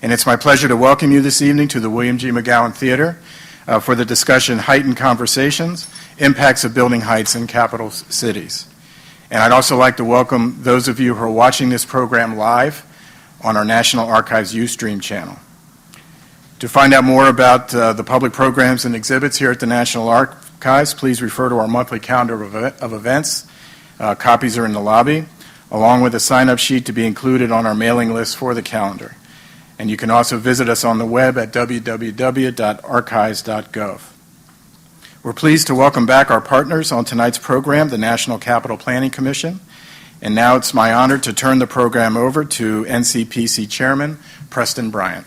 And it's my pleasure to welcome you this evening to the William G. McGowan Theater for the discussion, Heightened Conversations, Impacts of Building Heights in Capital Cities. And I'd also like to welcome those of you who are watching this program live on our National Archives Ustream channel. To find out more about the public programs and exhibits here at the National Archives, please refer to our monthly calendar of events. Copies are in the lobby, along with a sign-up sheet to be included on our mailing list for the calendar. And you can also visit us on the web at www.archives.gov. We're pleased to welcome back our partners on tonight's program, the National Capital Planning Commission. And now it's my honor to turn the program over to NCPC Chairman Preston Bryant.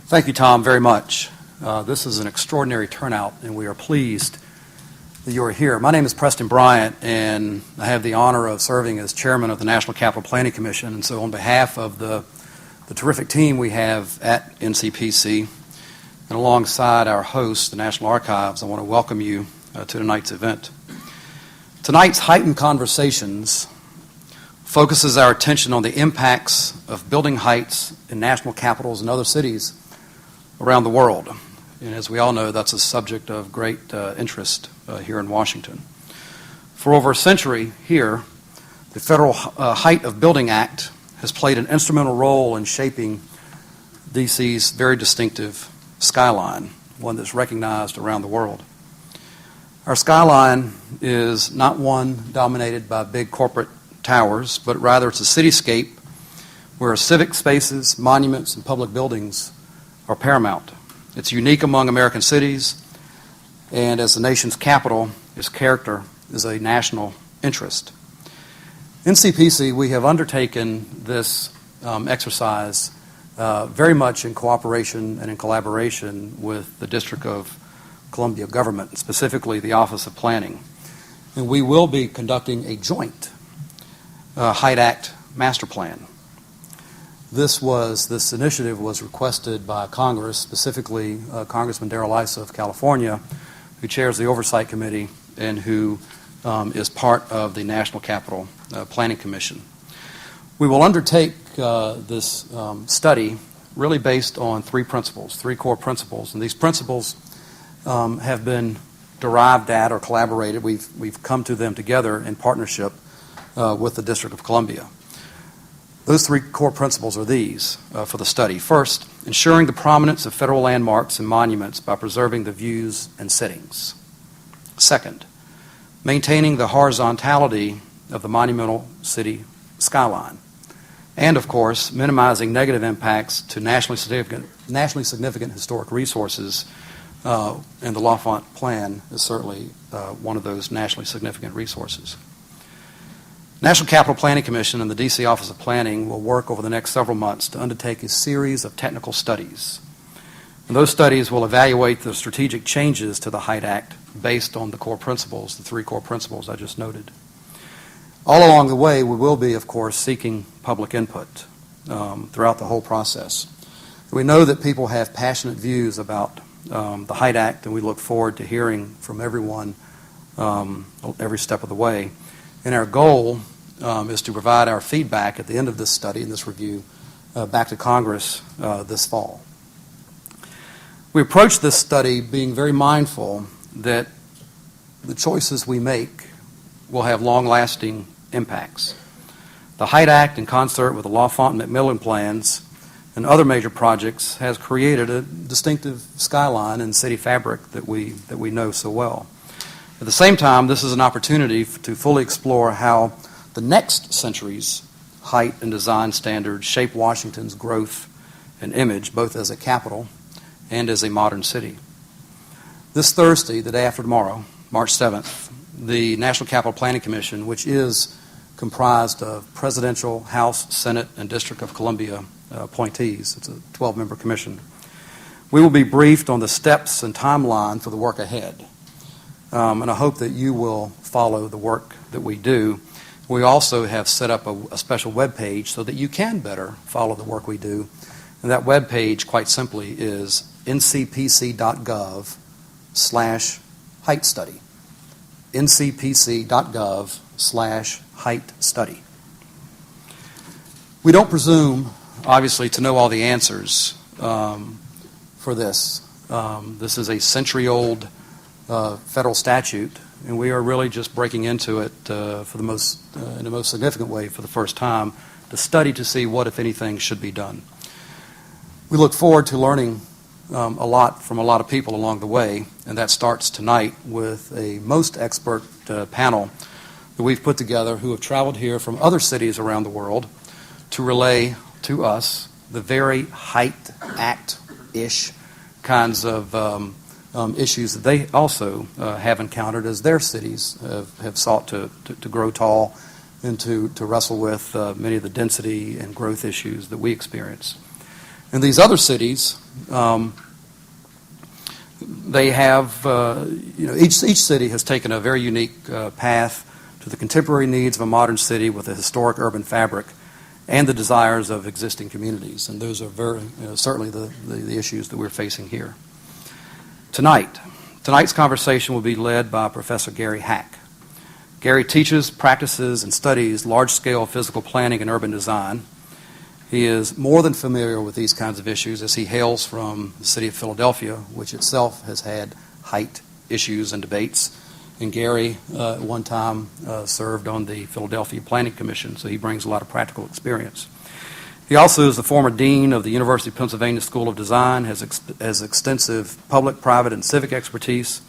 Thank you, Tom, very much. This is an extraordinary turnout, and we are pleased that you are here. My name is Preston Bryant, and I have the honor of serving as chairman of the National Capital Planning Commission. And so on behalf of the terrific team we have at NCPC, and alongside our host, the National Archives, I want to welcome you to tonight's event. Tonight's Heightened Conversations focuses our attention on the impacts of building heights in national capitals and other cities around the world. And as we all know, that's a subject of great interest here in Washington. For over a century here, the Federal Height of Building Act has played an instrumental role in shaping D.C.'s very distinctive skyline, one that's recognized around the world. Our skyline is not one dominated by big corporate towers, but rather it's a cityscape where civic spaces, monuments, and public buildings are paramount. It's unique among American cities, and as the nation's capital, its character is a national interest. In CPC, we have undertaken this exercise very much in cooperation and in collaboration with the District of Columbia government, specifically the Office of Planning. And we will be conducting a joint Height Act master plan. This initiative was requested by Congress, specifically Congressman Darrell Issa of California, who chairs the Oversight Committee and who is part of the National Capital Planning Commission. We will undertake this study really based on three core principles, and these principles have been derived at or collaborated. We've come to them together in partnership with the District of Columbia. Those three core principles are these for the study. First, ensuring the prominence of federal landmarks and monuments by preserving the views and settings. Second, maintaining the horizontality of the monumental city skyline. And, of course, minimizing negative impacts to nationally significant historic resources. And the L'Enfant Plan is certainly one of those nationally significant resources. National Capital Planning Commission and the D.C. Office of Planning will work over the next several months to undertake a series of technical studies. And those studies will evaluate the strategic changes to the Height Act based on the core principles, the three core principles I just noted. All along the way, we will be, of course, seeking public input throughout the whole process. We know that people have passionate views about the Height Act, and we look forward to hearing from everyone every step of the way. And our goal is to provide our feedback at the end of this study and this review back to Congress this fall. We approach this study being very mindful that the choices we make will have long-lasting impacts. The Height Act, in concert with the L'Enfant and Macmillan plans and other major projects, has created a distinctive skyline and city fabric that we know so well. At the same time, this is an opportunity to fully explore how the next century's height and design standards shape Washington's growth and image, both as a capital and as a modern city. This Thursday, the day after tomorrow, March 7th, the National Capital Planning Commission, which is comprised of presidential, House, Senate, and District of Columbia appointees, it's a 12-member commission, we will be briefed on the steps and timeline for the work ahead. And I hope that you will follow the work that we do. We also have set up a special web page so that you can better follow the work we do. And that web page, quite simply, is ncpc.gov/height study. ncpc.gov height study. We don't presume, obviously, to know all the answers for this. This is a century-old federal statute, and we are really just breaking into it in the most significant way for the first time to study to see what, if anything, should be done. We look forward to learning a lot from a lot of people along the way, and that starts tonight with a most expert panel that we've put together who have traveled here from other cities around the world to relay to us the very Height Act-ish kinds of issues that they also have encountered as their cities have sought to grow tall and to wrestle with many of the density and growth issues that we experience. In these other cities, they have, each city has taken a very unique path to the contemporary needs of a modern city with a historic urban fabric and the desires of existing communities. And those are certainly the issues that we're facing here. Tonight's conversation will be led by Professor Gary Hack. Gary teaches, practices, and studies large-scale physical planning and urban design. He is more than familiar with these kinds of issues as he hails from the city of Philadelphia, which itself has had height issues and debates. And Gary, at one time, served on the Philadelphia Planning Commission, so he brings a lot of practical experience. He also is the former dean of the University of Pennsylvania School of Design, has extensive public, private, and civic expertise,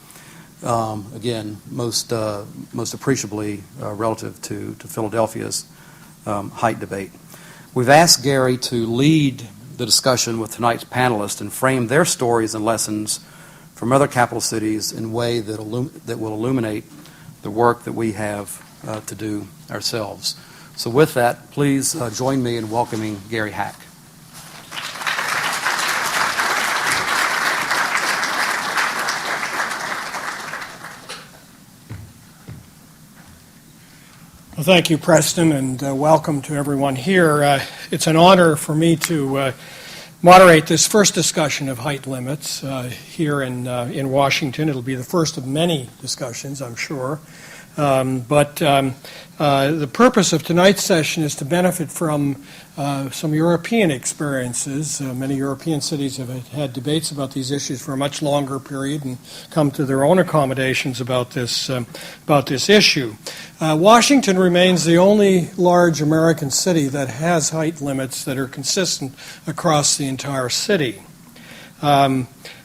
again, most appreciably relative to Philadelphia's height debate. We've asked Gary to lead the discussion with tonight's panelists and frame their stories and lessons from other capital cities in a way that will illuminate the work that we have to do ourselves. So with that, please join me in welcoming Gary Hack. Well, thank you, Preston, and welcome to everyone here. It's an honor for me to moderate this first discussion of height limits here in Washington. It'll be the first of many discussions, I'm sure. But the purpose of tonight's session is to benefit from some European experiences. Many European cities have had debates about these issues for a much longer period and come to their own accommodations about this issue. Washington remains the only large American city that has height limits that are consistent across the entire city.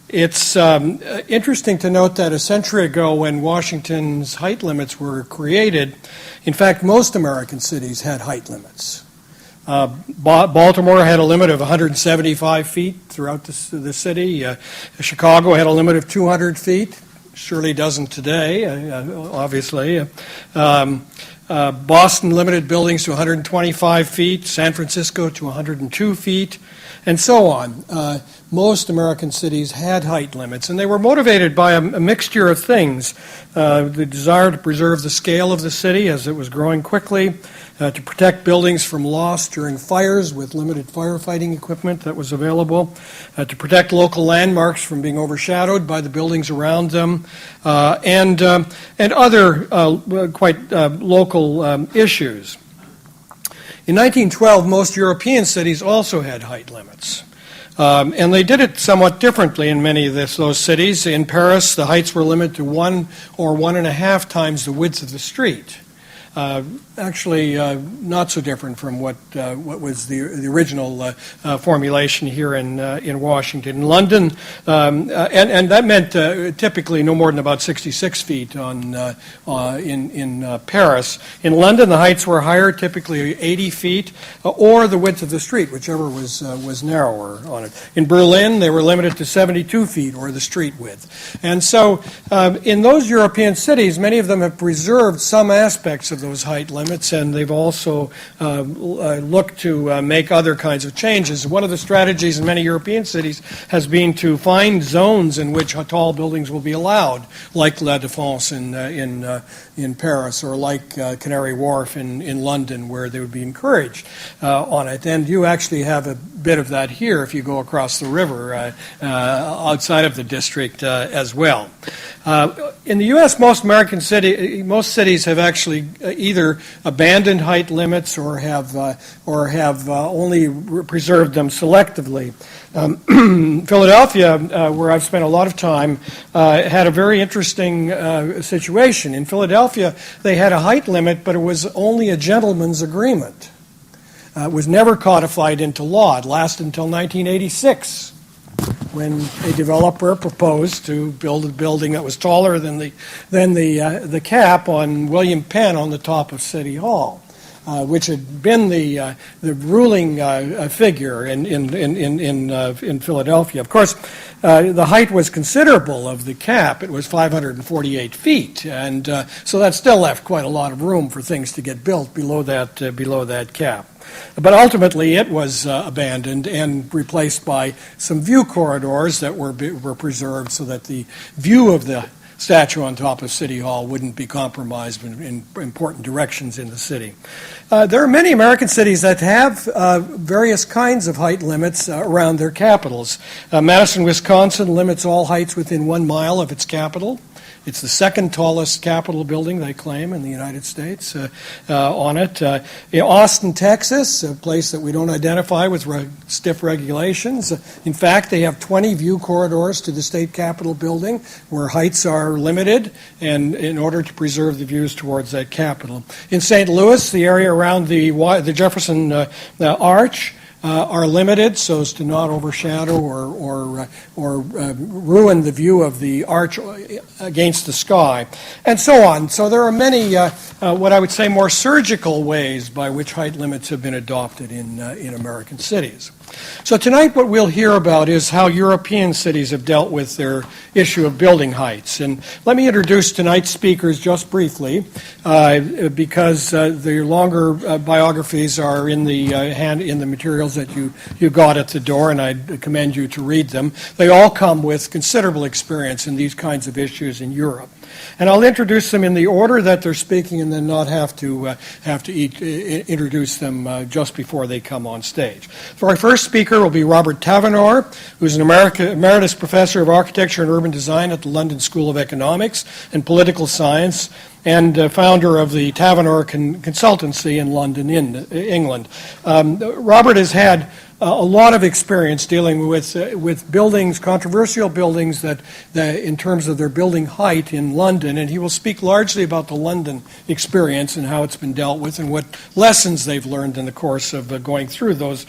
It's interesting to note that a century ago when Washington's height limits were created, in fact, most American cities had height limits. Baltimore had a limit of 175 feet throughout the city. Chicago had a limit of 200 feet. Surely doesn't today, obviously. Boston limited buildings to 125 feet, San Francisco to 102 feet, and so on. Most American cities had height limits, and they were motivated by a mixture of things. The desire to preserve the scale of the city as it was growing quickly, to protect buildings from loss during fires with limited firefighting equipment that was available, to protect local landmarks from being overshadowed by the buildings around them, and other quite local issues. In 1912, most European cities also had height limits. And they did it somewhat differently in many of those cities. In Paris, the heights were limited to 1 or 1.5 times the width of the street. Actually, not so different from what was the original formulation here in Washington. In London, and that meant typically no more than about 66 feet in Paris. In London, the heights were higher, typically 80 feet, or the width of the street, whichever was narrower on it. In Berlin, they were limited to 72 feet, or the street width. And so, in those European cities, many of them have preserved some aspects of those height limits, and they've also looked to make other kinds of changes. One of the strategies in many European cities has been to find zones in which tall buildings will be allowed, like La Défense in Paris, or like Canary Wharf in London, where they would be encouraged on it. And you actually have a bit of that here if you go across the river outside of the district as well. In the U.S., most cities have actually either abandoned height limits or have only preserved them selectively. Philadelphia, where I've spent a lot of time, had a very interesting situation. In Philadelphia, they had a height limit, but it was only a gentleman's agreement. It was never codified into law. It lasted until 1986, when a developer proposed to build a building that was taller than the cap on William Penn on the top of City Hall, which had been the ruling figure in Philadelphia. Of course, the height was considerable of the cap. It was 548 feet, and so that still left quite a lot of room for things to get built below that cap. But ultimately, it was abandoned and replaced by some view corridors that were preserved so that the view of the statue on top of City Hall wouldn't be compromised in important directions in the city. There are many American cities that have various kinds of height limits around their capitals. Madison, Wisconsin limits all heights within 1 mile of its capital. It's the second tallest Capitol building, they claim, in the United States on it. In Austin, Texas, a place that we don't identify with stiff regulations. In fact, they have 20 view corridors to the state Capitol building where heights are limited and in order to preserve the views towards that Capitol. In St. Louis, the area around the Jefferson Arch are limited so as to not overshadow or ruin the view of the arch against the sky, and so on. So there are many, what I would say, more surgical ways by which height limits have been adopted in American cities. So tonight what we'll hear about is how European cities have dealt with their issue of building heights. And let me introduce tonight's speakers just briefly, because the longer biographies are in the materials that you got at the door, and I'd commend you to read them. They all come with considerable experience in these kinds of issues in Europe. And I'll introduce them in the order that they're speaking and then not have to introduce them just before they come on stage. So our first speaker will be Robert Tavenner, who's an emeritus professor of architecture and urban design at the London School of Economics and Political Science, and founder of the Tavenner Consultancy in London, England. Robert has had a lot of experience dealing with buildings, controversial buildings that in terms of their building height in London, and he will speak largely about the London experience and how it's been dealt with and what lessons they've learned in the course of going through those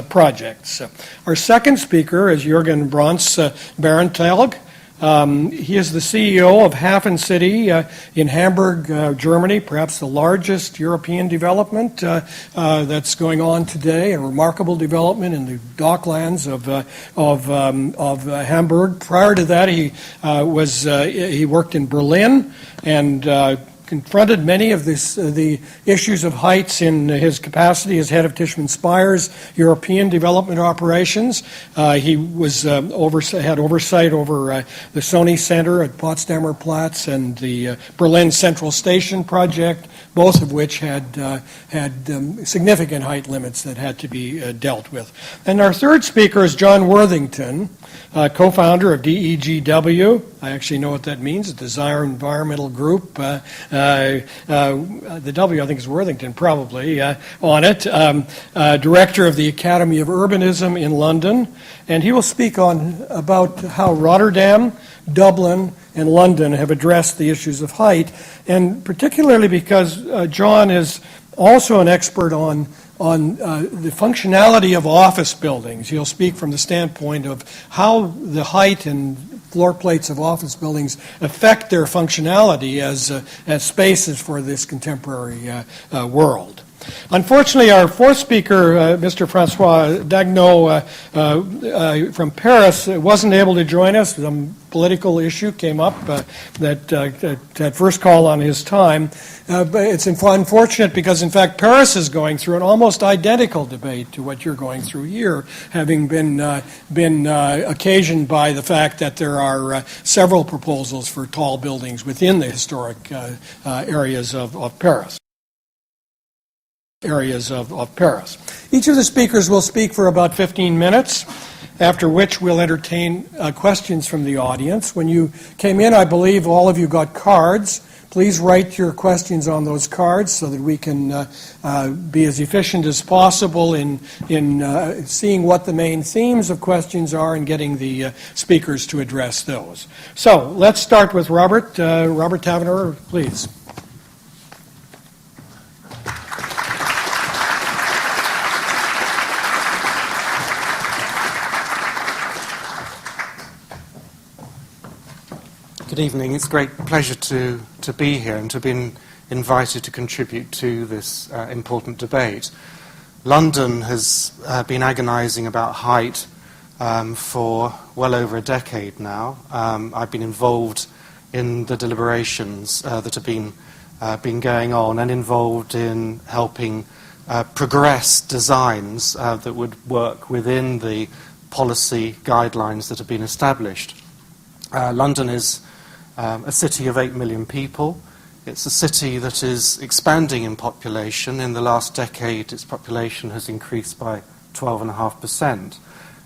projects. Our second speaker is Jürgen Barentalg. He is the CEO of Hafen City in Hamburg, Germany, perhaps the largest European development that's going on today, a remarkable development in the docklands of Hamburg. Prior to that, he worked in Berlin and confronted many of the issues of heights in his capacity as head of Tishman Speyer's European development operations. He had oversight over the Sony Center at Potsdamer Platz and the Berlin Central Station project, both of which had significant height limits that had to be dealt with. And our third speaker is John Worthington, co-founder of DEGW. I actually know what that means, the Desire Environmental Group. The W, I think, is Worthington, probably, on it. Director of the Academy of Urbanism in London. And he will speak about how Rotterdam, Dublin, and London have addressed the issues of height, and particularly because John is also an expert on the functionality of office buildings. He'll speak from the standpoint of how the height and floor plates of office buildings affect their functionality as spaces for this contemporary world. Unfortunately, our fourth speaker, Mr. Francois Dagnot from Paris, wasn't able to join us. Some political issue came up that first call on his time. But it's unfortunate because, in fact, Paris is going through an almost identical debate to what you're going through here, having been occasioned by the fact that there are several proposals for tall buildings within the historic areas of Paris. Each of the speakers will speak for about 15 minutes, after which we'll entertain questions from the audience. When you came in, I believe all of you got cards. Please write your questions on those cards so that we can be as efficient as possible in seeing what the main themes of questions are and getting the speakers to address those. So let's start with Robert. Robert Tavenner, please. Good evening. It's a great pleasure to be here and to have been invited to contribute to this important debate. London has been agonising about height for well over a decade now. I've been involved in the deliberations that have been going on and involved in helping progress designs that would work within the policy guidelines that have been established. London is a city of 8 million people. It's a city that is expanding in population. In the last decade, its population has increased by 12.5%.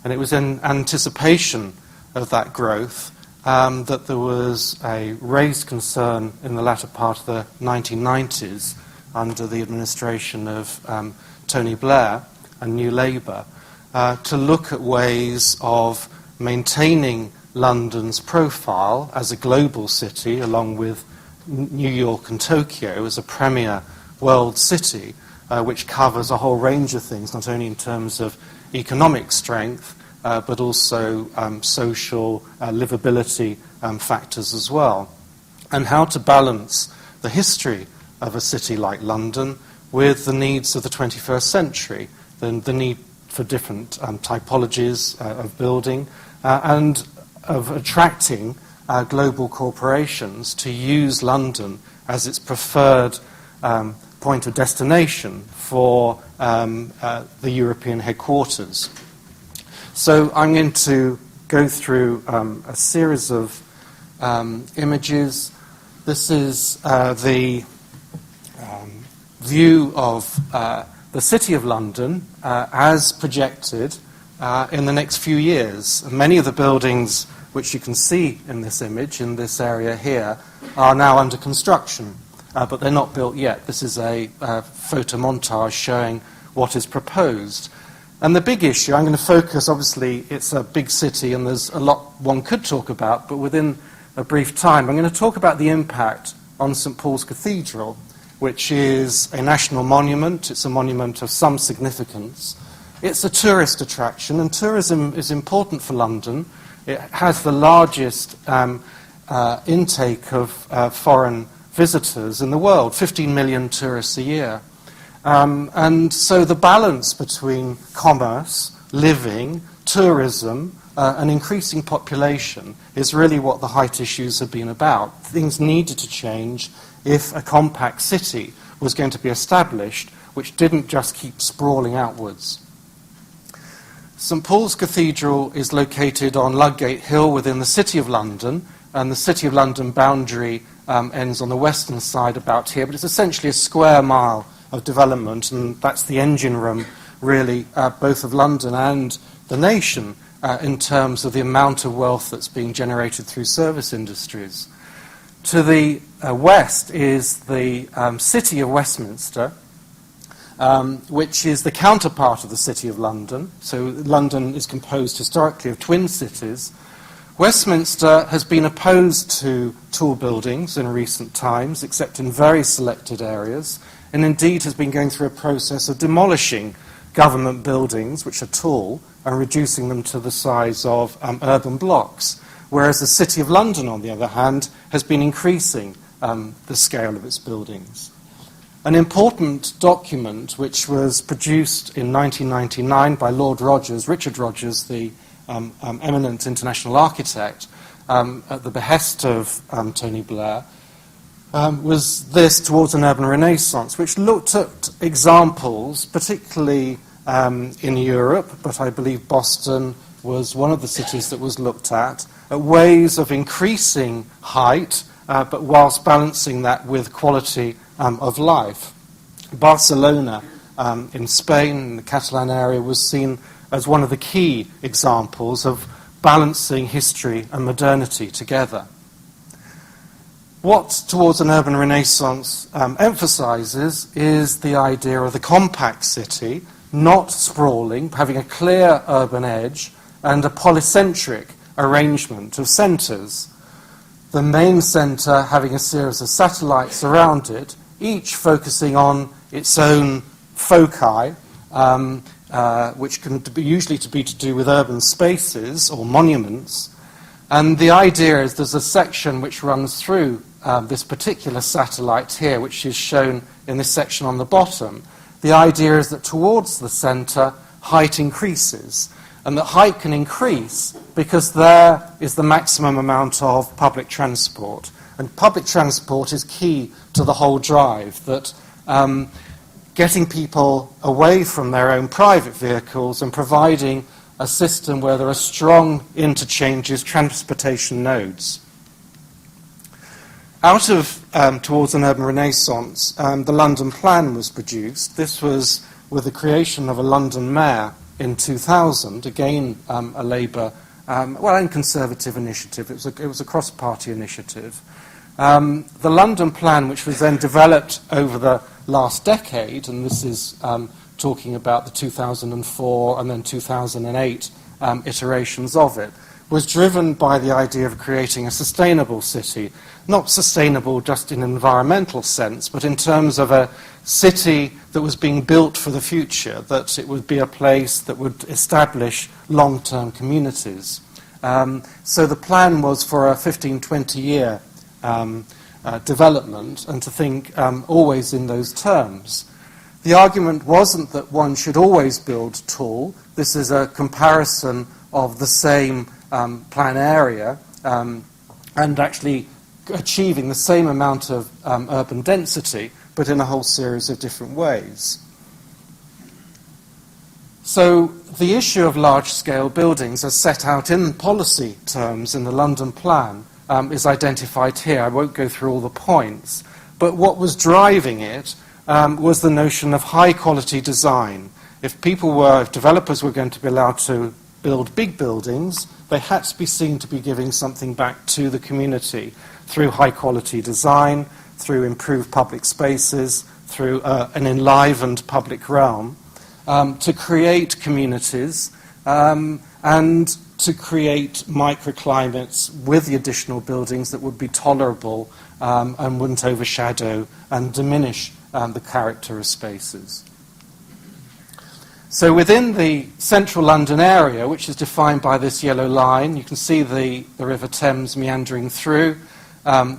And it was in anticipation of that growth that there was a raised concern in the latter part of the 1990s under the administration of Tony Blair and New Labour to look at ways of maintaining London's profile as a global city, along with New York and Tokyo as a premier world city, which covers a whole range of things, not only in terms of economic strength, but also social livability factors as well. And how to balance the history of a city like London with the needs of the 21st century, the need for different typologies of building, and of attracting global corporations to use London as its preferred point of destination for the European headquarters. So I'm going to go through a series of images. This is the view of the City of London as projected in the next few years. Many of the buildings which you can see in this image, in this area here, are now under construction, but they're not built yet. This is a photo montage showing what is proposed. And the big issue, I'm going to focus, obviously, it's a big city and there's a lot one could talk about, but within a brief time, I'm going to talk about the impact on St. Paul's Cathedral, which is a national monument. It's a monument of some significance. It's a tourist attraction, and tourism is important for London. It has the largest intake of foreign visitors in the world, 15 million tourists a year. And so the balance between commerce, living, tourism, and increasing population is really what the height issues have been about. Things needed to change if a compact city was going to be established, which didn't just keep sprawling outwards. St. Paul's Cathedral is located on Ludgate Hill within the City of London, and the City of London boundary ends on the western side about here, but it's essentially a square mile of development, and that's the engine room, really, both of London and the nation, in terms of the amount of wealth that's being generated through service industries. To the west is the City of Westminster, which is the counterpart of the City of London. So London is composed historically of twin cities. Westminster has been opposed to tall buildings in recent times, except in very selected areas, and indeed has been going through a process of demolishing government buildings, which are tall, and reducing them to the size of urban blocks, whereas the City of London, on the other hand, has been increasing the scale of its buildings. An important document which was produced in 1999 by Lord Rogers, Richard Rogers, the eminent international architect, at the behest of Tony Blair, was this Towards an Urban Renaissance, which looked at examples, particularly in Europe, but I believe Boston was one of the cities that was looked at ways of increasing height, but whilst balancing that with quality of life. Barcelona in Spain, in the Catalan area, was seen as one of the key examples of balancing history and modernity together. What Towards an Urban Renaissance emphasizes is the idea of the compact city, not sprawling, having a clear urban edge, and a polycentric arrangement of centres. The main centre having a series of satellites around it, each focusing on its own foci, which can be usually be to do with urban spaces or monuments. And the idea is there's a section which runs through this particular satellite here, which is shown in this section on the bottom. The idea is that towards the centre, height increases, and that height can increase because there is the maximum amount of public transport. And public transport is key to the whole drive, that getting people away from their own private vehicles and providing a system where there are strong interchanges, transportation nodes. Out of Towards an Urban Renaissance, the London Plan was produced. This was with the creation of a London mayor in 2000, again a Labour, and Conservative initiative. It was a cross-party initiative. The London Plan, which was then developed over the last decade, and this is talking about the 2004 and then 2008 iterations of it, was driven by the idea of creating a sustainable city. Not sustainable just in an environmental sense, but in terms of a city that was being built for the future, that it would be a place that would establish long-term communities. So the plan was for a 15-20-year development, and to think always in those terms. The argument wasn't that one should always build tall. This is a comparison of the same plan area and actually achieving the same amount of urban density, but in a whole series of different ways. So the issue of large-scale buildings as set out in policy terms in the London Plan is identified here. I won't go through all the points, but what was driving it was the notion of high-quality design. If developers were going to be allowed to build big buildings, they had to be seen to be giving something back to the community through high-quality design, through improved public spaces, through an enlivened public realm, to create communities and to create microclimates with the additional buildings that would be tolerable and wouldn't overshadow and diminish the character of spaces. So within the central London area, which is defined by this yellow line, you can see the River Thames meandering through.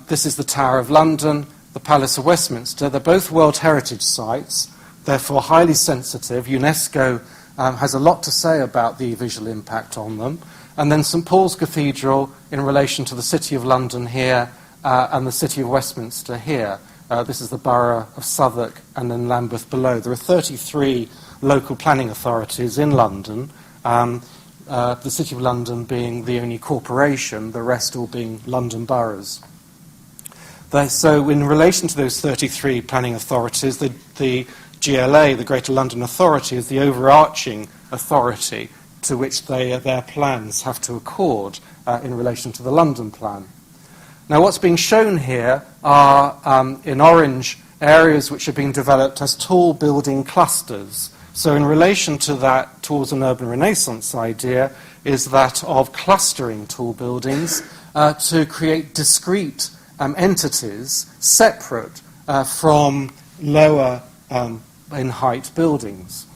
This is the Tower of London, the Palace of Westminster. They're both World Heritage Sites, therefore highly sensitive. UNESCO has a lot to say about the visual impact on them. And then St Paul's Cathedral in relation to the City of London here and the City of Westminster here. This is the Borough of Southwark and then Lambeth below. There are 33 local planning authorities in London, the City of London being the only corporation, the rest all being London boroughs. So in relation to those 33 planning authorities, the GLA, the Greater London Authority, is the overarching authority to which their plans have to accord in relation to the London Plan. Now what's being shown here are, in orange, areas which are being developed as tall building clusters. So in relation to that Towards an Urban Renaissance idea is that of clustering tall buildings to create discrete entities separate from lower in height buildings.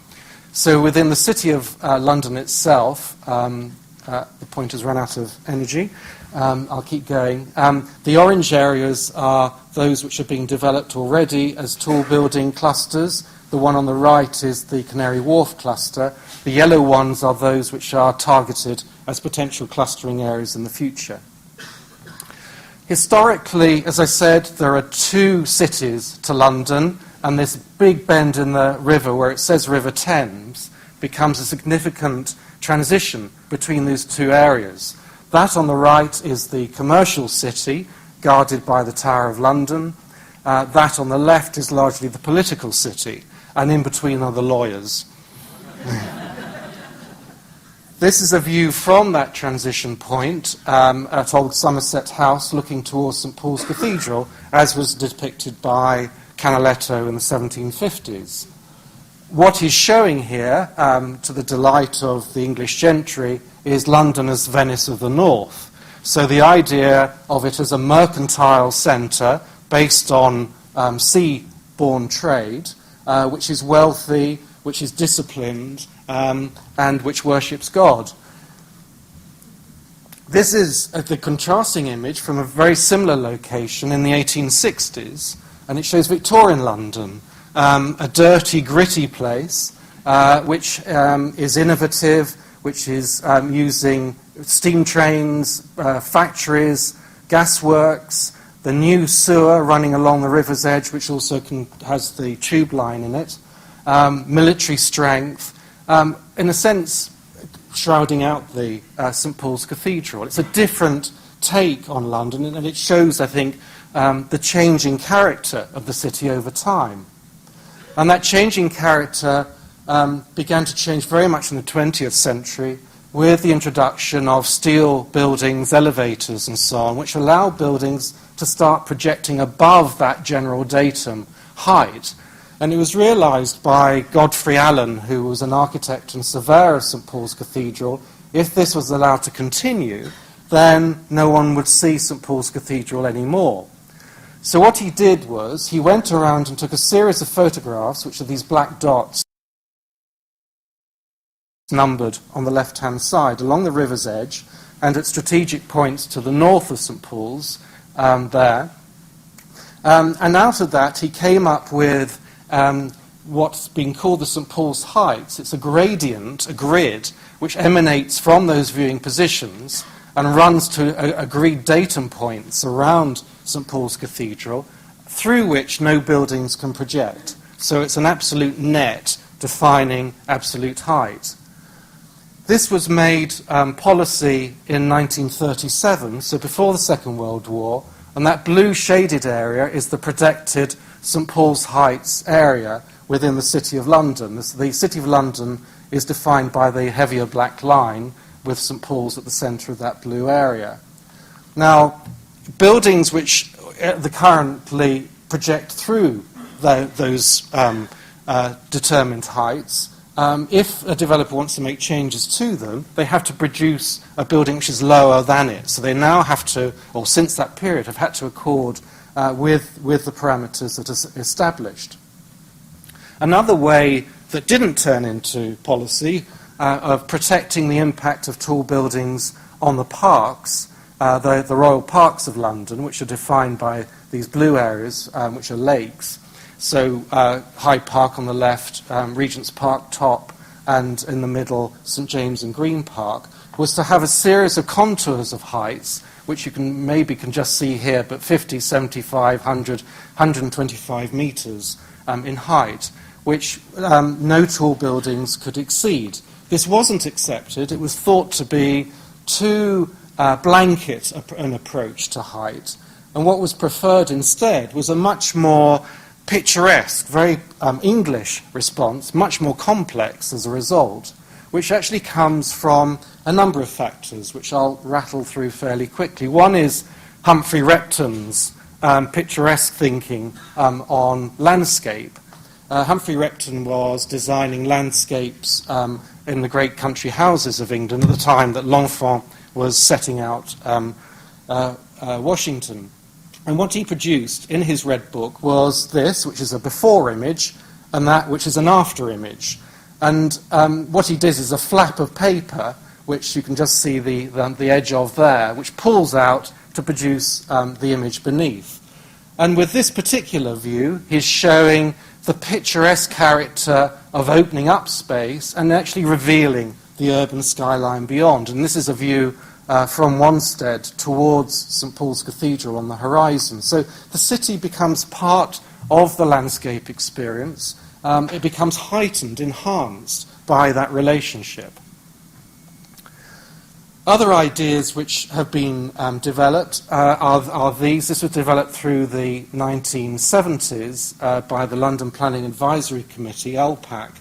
So within the City of London itself, the pointer's run out of energy, I'll keep going. The orange areas are those which are being developed already as tall building clusters. The one on the right is the Canary Wharf cluster. The yellow ones are those which are targeted as potential clustering areas in the future. Historically, as I said, there are two cities to London, and this big bend in the river where it says River Thames becomes a significant transition between these two areas. That on the right is the commercial city, guarded by the Tower of London. That on the left is largely the political city, and in between are the lawyers. This is a view from that transition point at Old Somerset House looking towards St Paul's Cathedral, as was depicted by Canaletto in the 1750s. What he's showing here, to the delight of the English gentry, is London as Venice of the North. So the idea of it as a mercantile centre based on sea-borne trade, which is wealthy, which is disciplined, and which worships God. This is the contrasting image from a very similar location in the 1860s, and it shows Victorian London, a dirty, gritty place, which is innovative, which is using steam trains, factories, gasworks, the new sewer running along the river's edge, which also has the tube line in it, military strength, in a sense shrouding out the St Paul's Cathedral. It's a different take on London, and it shows, I think, the changing character of the city over time. And that changing character began to change very much in the 20th century with the introduction of steel buildings, elevators and so on, which allow buildings to start projecting above that general datum height. And it was realised by Godfrey Allen, who was an architect and surveyor of St Paul's Cathedral, if this was allowed to continue, then no one would see St Paul's Cathedral anymore. So what he did was, he went around and took a series of photographs, which are these black dots, numbered on the left-hand side, along the river's edge, and at strategic points to the north of St Paul's, there. And out of that, he came up with what's been called the St Paul's Heights. It's a gradient, a grid, which emanates from those viewing positions and runs to agreed datum points around St Paul's Cathedral, through which no buildings can project. So it's an absolute net defining absolute height. This was made policy in 1937, so before the Second World War, and that blue shaded area is the protected St Paul's Heights area within the City of London. The City of London is defined by the heavier black line, with St Paul's at the centre of that blue area. Now, buildings which currently project through those determined heights, if a developer wants to make changes to them, they have to produce a building which is lower than it. So they now have to, or since that period, have had to accord with the parameters that are established. Another way that didn't turn into policy of protecting the impact of tall buildings on the parks, the Royal Parks of London, which are defined by these blue areas, which are lakes. So Hyde Park on the left, Regent's Park top, and in the middle, St James and Green Park, was to have a series of contours of heights, which you can just see here, but 50, 75, 100, 125 metres in height, which no tall buildings could exceed. This wasn't accepted. It was thought to be too blanket an approach to height. And what was preferred instead was a much more picturesque, very English response, much more complex as a result, which actually comes from a number of factors, which I'll rattle through fairly quickly. One is Humphrey Repton's picturesque thinking on landscape. Humphrey Repton was designing landscapes in the great country houses of England at the time that L'Enfant was setting out Washington. And what he produced in his red book was this, which is a before image, and that which is an after image. And what he did is a flap of paper, which you can just see the edge of there, which pulls out to produce the image beneath. And with this particular view, he's showing the picturesque character of opening up space and actually revealing the urban skyline beyond. And this is a view from Wanstead towards St Paul's Cathedral on the horizon. So the city becomes part of the landscape experience. It becomes heightened, enhanced by that relationship. Other ideas which have been developed are these. This was developed through the 1970s by the London Planning Advisory Committee, LPAC,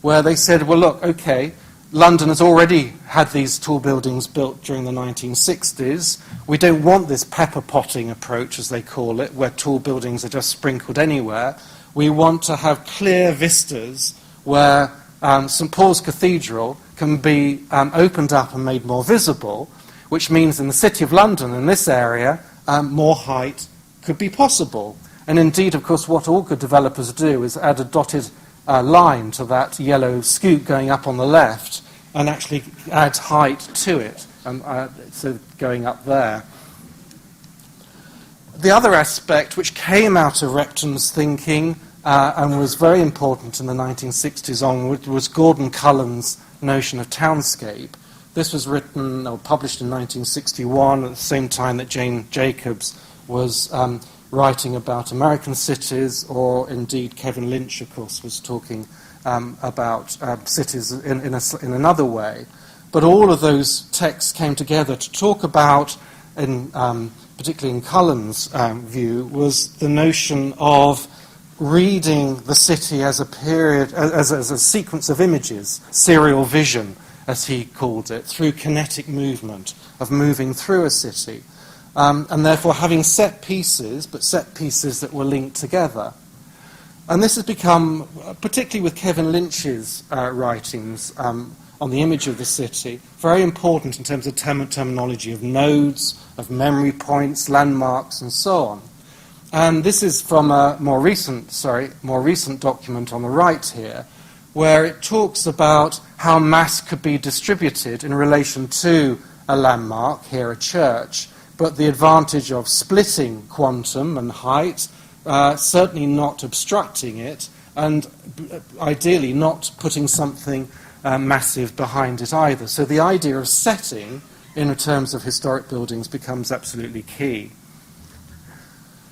where they said, well, look, okay, London has already had these tall buildings built during the 1960s. We don't want this pepper potting approach, as they call it, where tall buildings are just sprinkled anywhere. We want to have clear vistas where St Paul's Cathedral can be opened up and made more visible, which means in the City of London, in this area, more height could be possible. And indeed, of course, what all good developers do is add a dotted line to that yellow scoop going up on the left and actually add height to it, so going up there. The other aspect which came out of Repton's thinking and was very important in the 1960s onward was Gordon Cullen's notion of townscape. This was written or published in 1961 at the same time that Jane Jacobs was writing about American cities, or indeed Kevin Lynch, of course, was talking about cities in another way. But all of those texts came together to talk about, particularly in Cullen's view, was the notion of reading the city as a period, as a sequence of images, serial vision, as he called it, through kinetic movement, of moving through a city. And therefore having set pieces, but set pieces that were linked together. And this has become, particularly with Kevin Lynch's writings on the image of the city, very important in terms of terminology of nodes, of memory points, landmarks, and so on. And this is from a more recent document on the right here, where it talks about how mass could be distributed in relation to a landmark, here a church, but the advantage of splitting quantum and height, certainly not obstructing it, and ideally not putting something massive behind it either. So the idea of setting in terms of historic buildings becomes absolutely key.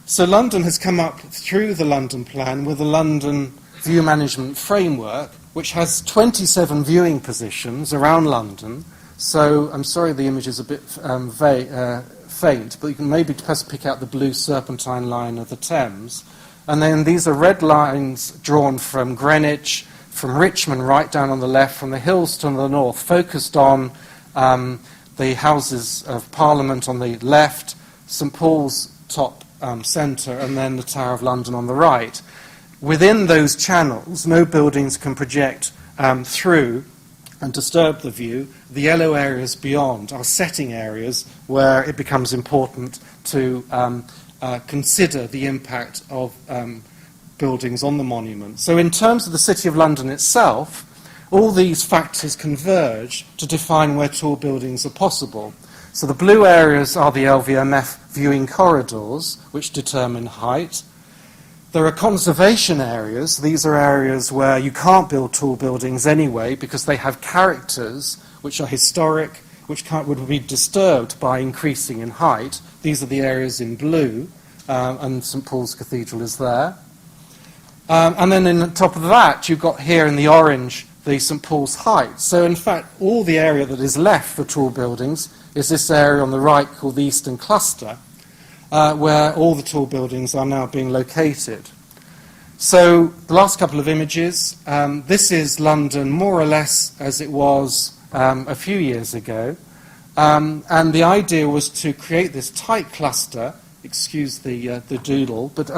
So London has come up through the London Plan with the London View Management Framework, which has 27 viewing positions around London. So I'm sorry the image is a bit faint, but you can maybe just pick out the blue serpentine line of the Thames. And then these are red lines drawn from Greenwich, from Richmond right down on the left, from the hills to the north, focused on the Houses of Parliament on the left, St Paul's top centre, and then the Tower of London on the right. Within those channels, no buildings can project through and disturb the view. The yellow areas beyond are setting areas where it becomes important to consider the impact of buildings on the monument. So in terms of the City of London itself, all these factors converge to define where tall buildings are possible. So the blue areas are the LVMF viewing corridors, which determine height. There are conservation areas. These are areas where you can't build tall buildings anyway because they have characters which are historic, which would be disturbed by increasing in height. These are the areas in blue, and St Paul's Cathedral is there. And then on top of that, you've got here in the orange the St Paul's Heights. So in fact, all the area that is left for tall buildings is this area on the right called the Eastern Cluster, where all the tall buildings are now being located. So the last couple of images, this is London more or less as it was a few years ago. And the idea was to create this tight cluster, excuse the doodle, but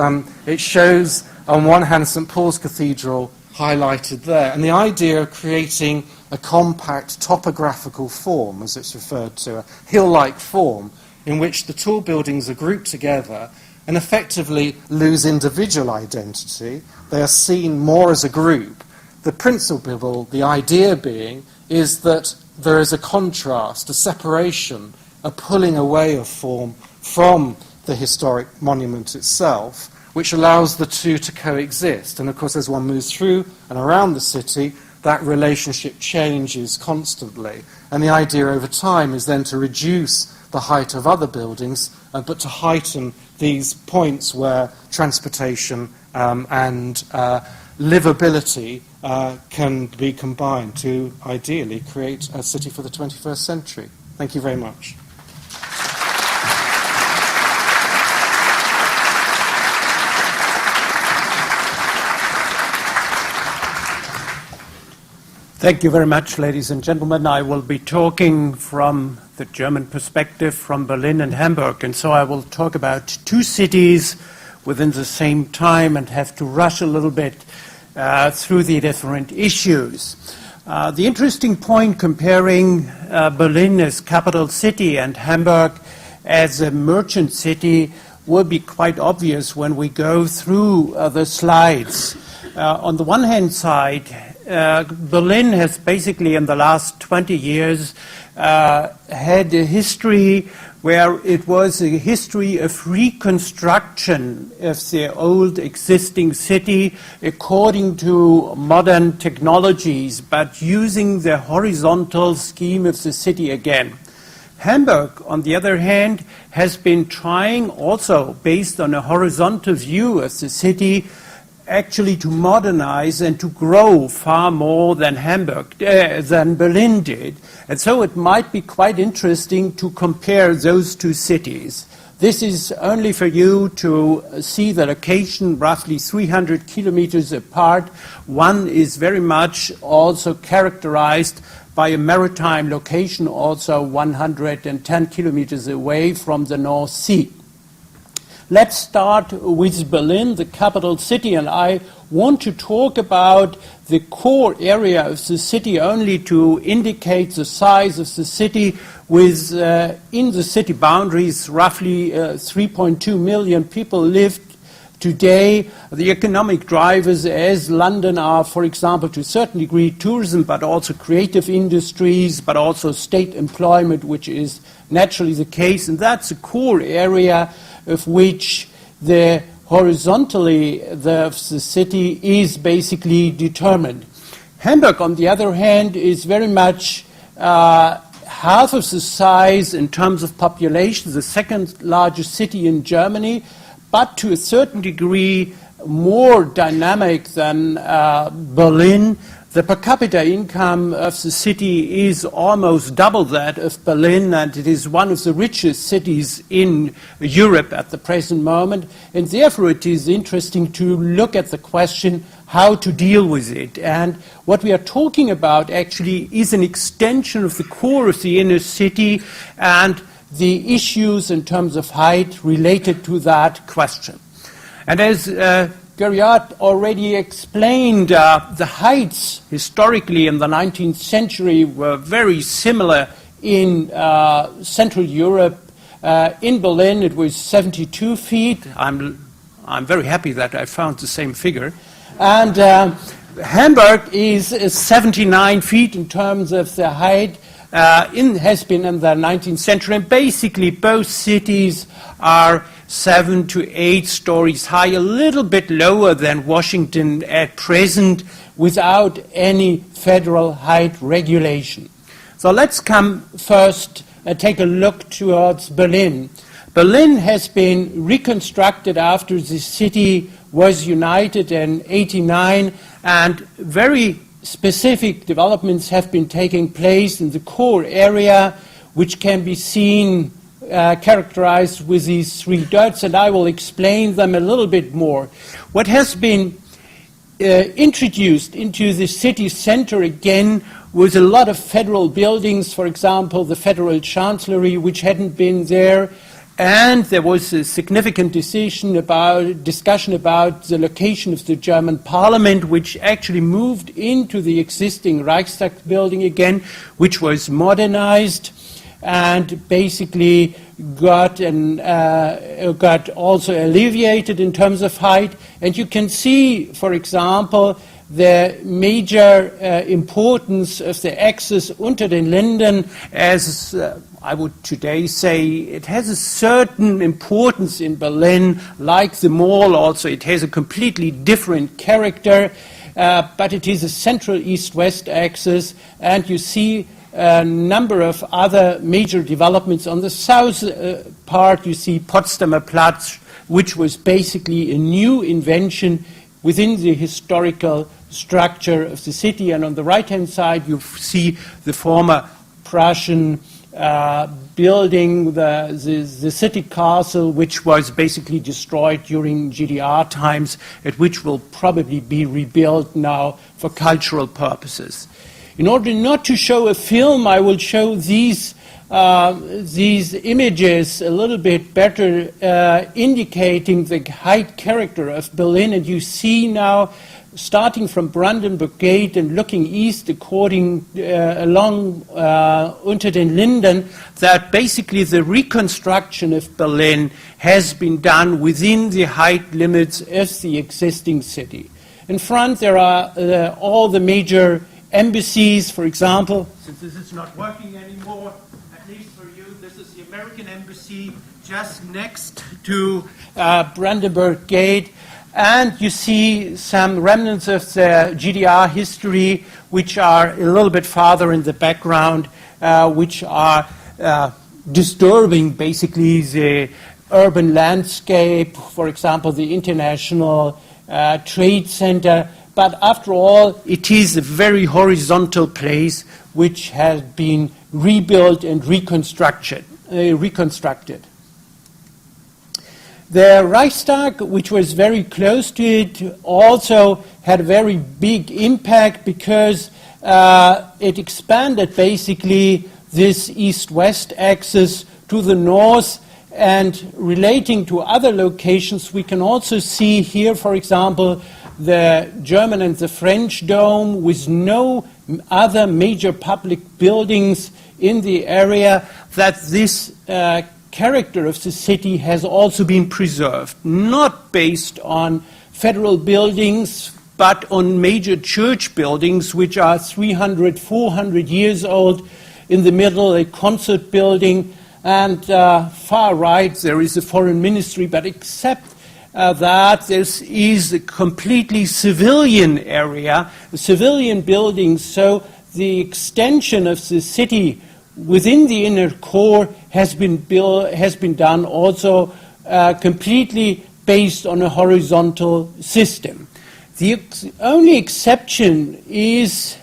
it shows on one hand St Paul's Cathedral highlighted there, and the idea of creating a compact topographical form, as it's referred to, a hill-like form, in which the tall buildings are grouped together and effectively lose individual identity. They are seen more as a group. The principle, the idea being, is that there is a contrast, a separation, a pulling away of form from the historic monument itself, which allows the two to coexist. And of course, as one moves through and around the city, that relationship changes constantly. And the idea over time is then to reduce the height of other buildings, but to heighten these points where transportation and livability can be combined to ideally create a city for the 21st century. Thank you very much. Thank you very much, ladies and gentlemen. I will be talking from the German perspective from Berlin and Hamburg, and so I will talk about two cities within the same time and have to rush a little bit through the different issues. The interesting point comparing Berlin as capital city and Hamburg as a merchant city will be quite obvious when we go through the slides. On the one hand side, Berlin has basically in the last 20 years had a history where it was a history of reconstruction of the old existing city according to modern technologies, but using the horizontal scheme of the city again. Hamburg, on the other hand, has been trying also, based on a horizontal view of the city, actually to modernize and to grow far more than than Berlin did. And so it might be quite interesting to compare those two cities. This is only for you to see the location roughly 300 kilometers apart. One is very much also characterized by a maritime location, also 110 kilometers away from the North Sea. Let's start with Berlin, the capital city, and I want to talk about the core area of the city only to indicate the size of the city with, in the city boundaries, roughly 3.2 million people live today. The economic drivers as London are, for example, to a certain degree tourism, but also creative industries, but also state employment, which is naturally the case, and that's a core area of which the horizontally the city is basically determined. Hamburg, on the other hand, is very much half of the size in terms of population, the second largest city in Germany, but to a certain degree more dynamic than Berlin. The per capita income of the city is almost double that of Berlin, and it is one of the richest cities in Europe at the present moment. And therefore it is interesting to look at the question how to deal with it. And what we are talking about actually is an extension of the core of the inner city and the issues in terms of height related to that question. And as Gariad already explained, the heights historically in the 19th century were very similar in Central Europe. In Berlin it was 72 feet. I'm very happy that I found the same figure. And Hamburg is 79 feet in terms of the height. Has been in the 19th century, and basically both cities are 7 to 8 stories high, a little bit lower than Washington at present, without any federal height regulation. So let's come first take a look towards Berlin. Berlin has been reconstructed after the city was united in 1989, and very specific developments have been taking place in the core area, which can be seen characterized with these three dots, and I will explain them a little bit more. What has been introduced into the city center again was a lot of federal buildings, for example, the Federal Chancellery, which hadn't been there, and there was a significant discussion about the location of the German parliament, which actually moved into the existing Reichstag building again, which was modernized and basically got also alleviated in terms of height. And you can see, for example, the major importance of the axis Unter den Linden, as I would today say, it has a certain importance in Berlin, like the mall also. It has a completely different character, but it is a central east-west axis, and you see a number of other major developments. On the south part, you see Potsdamer Platz, which was basically a new invention within the historical structure of the city. And on the right-hand side, you see the former Prussian building, the city castle, which was basically destroyed during GDR times, and which will probably be rebuilt now for cultural purposes. In order not to show a film, I will show these images a little bit better, indicating the height character of Berlin. And you see now, starting from Brandenburg Gate and looking east along Unter den Linden, that basically the reconstruction of Berlin has been done within the height limits of the existing city. In front there are all the major embassies, for example. Since this is not working anymore, at least for you, this is the American embassy just next to Brandenburg Gate. And you see some remnants of the GDR history, which are a little bit farther in the background, which are disturbing basically the urban landscape, for example, the International Trade Center. But after all, it is a very horizontal place which has been rebuilt and reconstructed. The Reichstag, which was very close to it, also had a very big impact because it expanded basically this east-west axis to the north, and relating to other locations, we can also see here, for example, the German and the French Dome with no other major public buildings in the area, that this character of the city has also been preserved, not based on federal buildings, but on major church buildings, which are 300, 400 years old. In the middle, a concert building, and far right, there is a foreign ministry, but except that this is a completely civilian area, civilian buildings, so the extension of the city within the inner core has been done also completely based on a horizontal system. The only exception is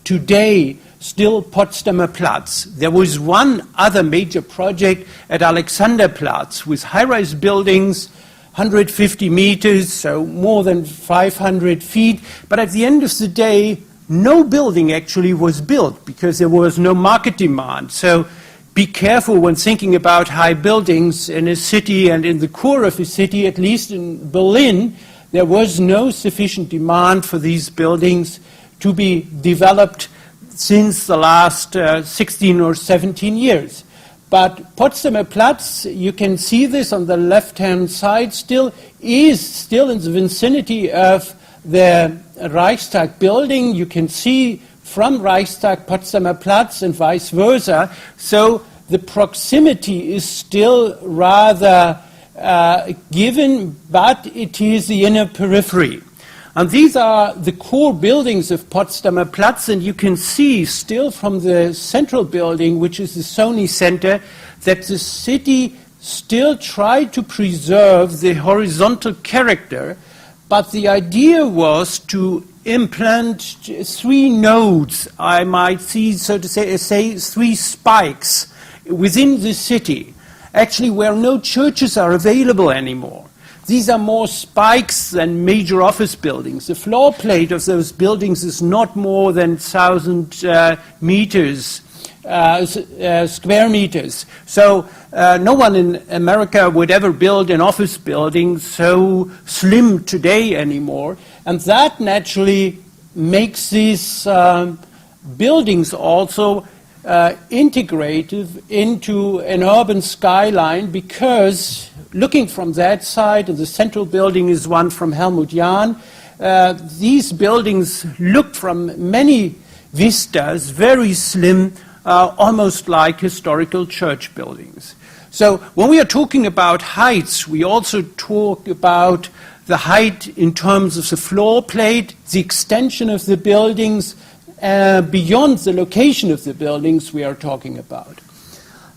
today still Potsdamer Platz. There was one other major project at Alexanderplatz with high-rise buildings, 150 meters, so more than 500 feet, but at the end of the day, no building actually was built because there was no market demand. So be careful when thinking about high buildings in a city and in the core of a city. At least in Berlin, there was no sufficient demand for these buildings to be developed since the last 16 or 17 years. But Potsdamer Platz, you can see this on the left-hand side, is still in the vicinity of the Reichstag building. You can see from Reichstag Potsdamer Platz and vice versa. So the proximity is still rather given, but it is the inner periphery. And these are the core buildings of Potsdamer Platz, and you can see still from the central building, which is the Sony Center, that the city still tried to preserve the horizontal character. But the idea was to implant three nodes, I might see, so to say three spikes within the city, actually where no churches are available anymore. These are more spikes than major office buildings. The floor plate of those buildings is not more than 1,000 square meters. So no one in America would ever build an office building so slim today anymore. And that naturally makes these buildings also integrative into an urban skyline, because looking from that side, the central building is one from Helmut Jahn. These buildings look from many vistas, very slim, almost like historical church buildings. So when we are talking about heights, we also talk about the height in terms of the floor plate, the extension of the buildings, beyond the location of the buildings we are talking about.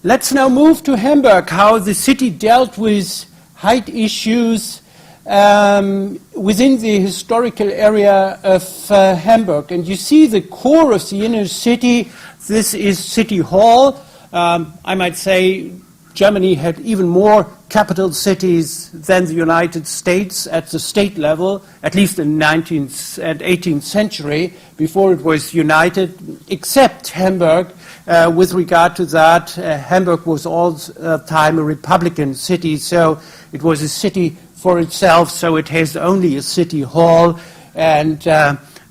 Let's now move to Hamburg, how the city dealt with height issues within the historical area of Hamburg. And you see the core of the inner city. This is City Hall. I might say Germany had even more capital cities than the United States at the state level, at least in the 19th and 18th century, before it was united, except Hamburg. With regard to that, Hamburg was all the time a Republican city, so it was a city for itself, so it has only a city hall and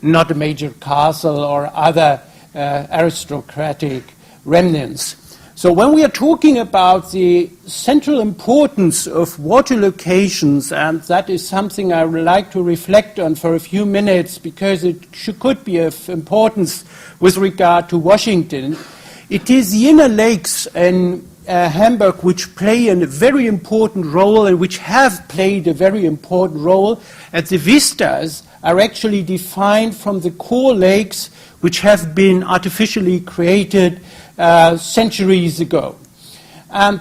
not a major castle or other aristocratic remnants. So when we are talking about the central importance of water locations, and that is something I would like to reflect on for a few minutes because it could be of importance with regard to Washington, it is the inner lakes in Hamburg which play a very important role and which have played a very important role, and the vistas are actually defined from the core lakes which have been artificially created centuries ago.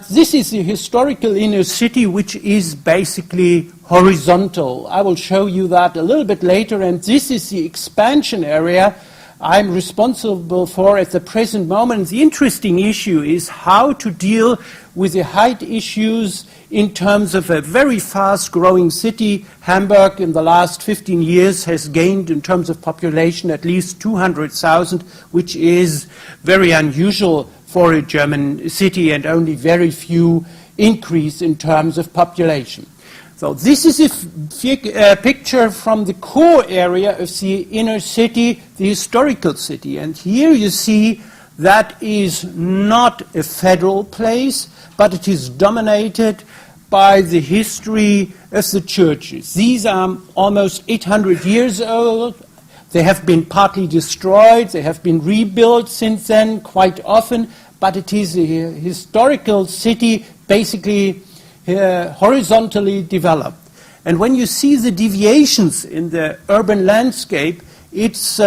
This is the historical inner city, which is basically horizontal. I will show you that a little bit later, and this is the expansion area I'm responsible for at the present moment. The interesting issue is how to deal with the height issues in terms of a very fast-growing city. Hamburg in the last 15 years has gained in terms of population at least 200,000, which is very unusual for a German city, and only very few increase in terms of population. So this is a picture from the core area of the inner city, the historical city. And here you see that is not a federal place, but it is dominated by the history of the churches. These are almost 800 years old. They have been partly destroyed. They have been rebuilt since then quite often, but it is a historical city, basically horizontally developed. And when you see the deviations in the urban landscape, it's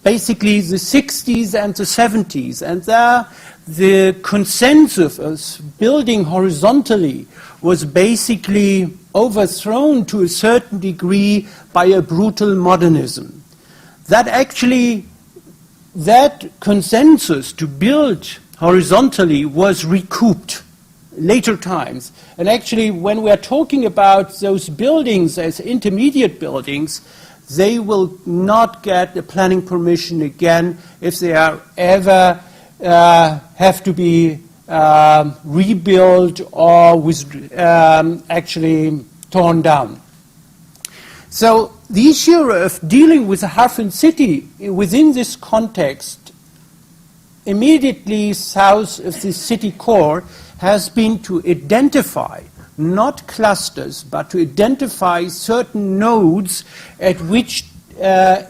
basically the 60s and the 70s. And there, the consensus of building horizontally was basically overthrown to a certain degree by a brutal modernism. That consensus to build horizontally was recouped later times. And actually, when we are talking about those buildings as intermediate buildings, they will not get the planning permission again if they are ever have to be rebuilt or actually torn down. So the issue of dealing with the Hafen city within this context, immediately south of the city core, has been to identify, not clusters, but to identify certain nodes at which a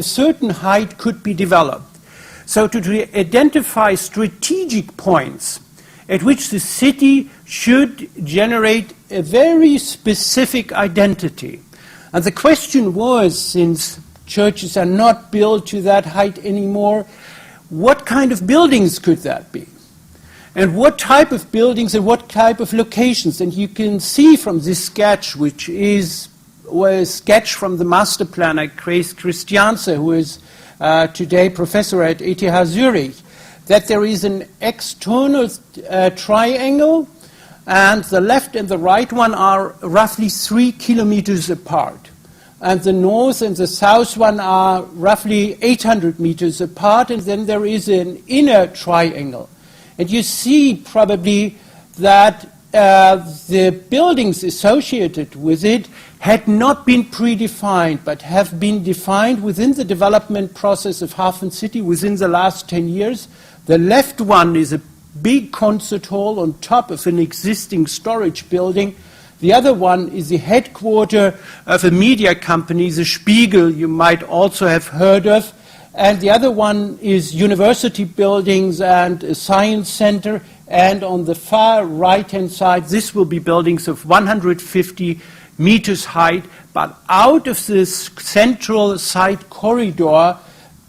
certain height could be developed. So to identify strategic points at which the city should generate a very specific identity. And the question was, since churches are not built to that height anymore, what kind of buildings could that be? And what type of buildings and what type of locations? And you can see from this sketch, which was a sketch from the master planner, Christianse, who is today professor at ETH Zurich, that there is an external triangle, and the left and the right one are roughly 3 kilometers apart. And the north and the south one are roughly 800 meters apart, and then there is an inner triangle. And you see probably that the buildings associated with it had not been predefined, but have been defined within the development process of Hafen City within the last 10 years. The left one is a big concert hall on top of an existing storage building. The other one is the headquarters of a media company, the Spiegel, you might also have heard of. And the other one is university buildings and a science center. And on the far right-hand side, this will be buildings of 150 meters height, but out of this central side corridor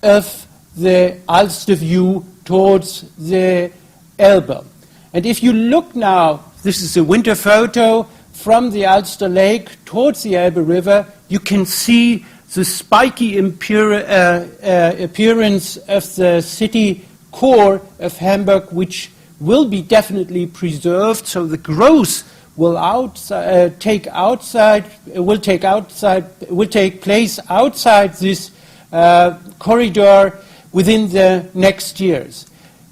of the Alster view towards the Elbe. And if you look now, this is a winter photo from the Alster Lake towards the Elbe River, you can see the spiky appearance of the city core of Hamburg, which will be definitely preserved, so the growth will take place outside this corridor within the next years.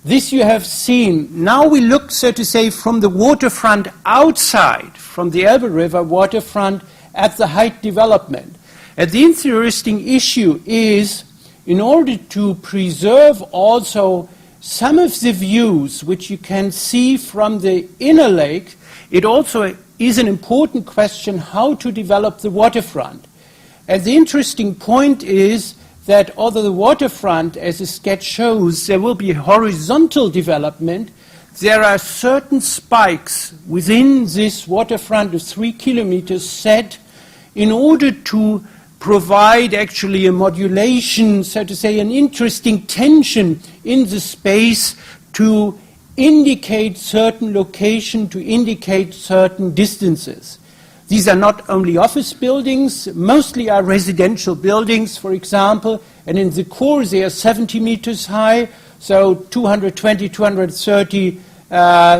This you have seen. Now we look, so to say, from the waterfront outside, from the Elbe River waterfront at the Height development. And the interesting issue is, in order to preserve also some of the views which you can see from the inner lake, it also is an important question how to develop the waterfront. And the interesting point is that although the waterfront, as the sketch shows, there will be horizontal development, there are certain spikes within this waterfront of 3 kilometers set in order to provide actually a modulation, so to say, an interesting tension in the space to indicate certain location, to indicate certain distances. These are not only office buildings, mostly are residential buildings, for example, and in the core they are 70 meters high, so 220, 230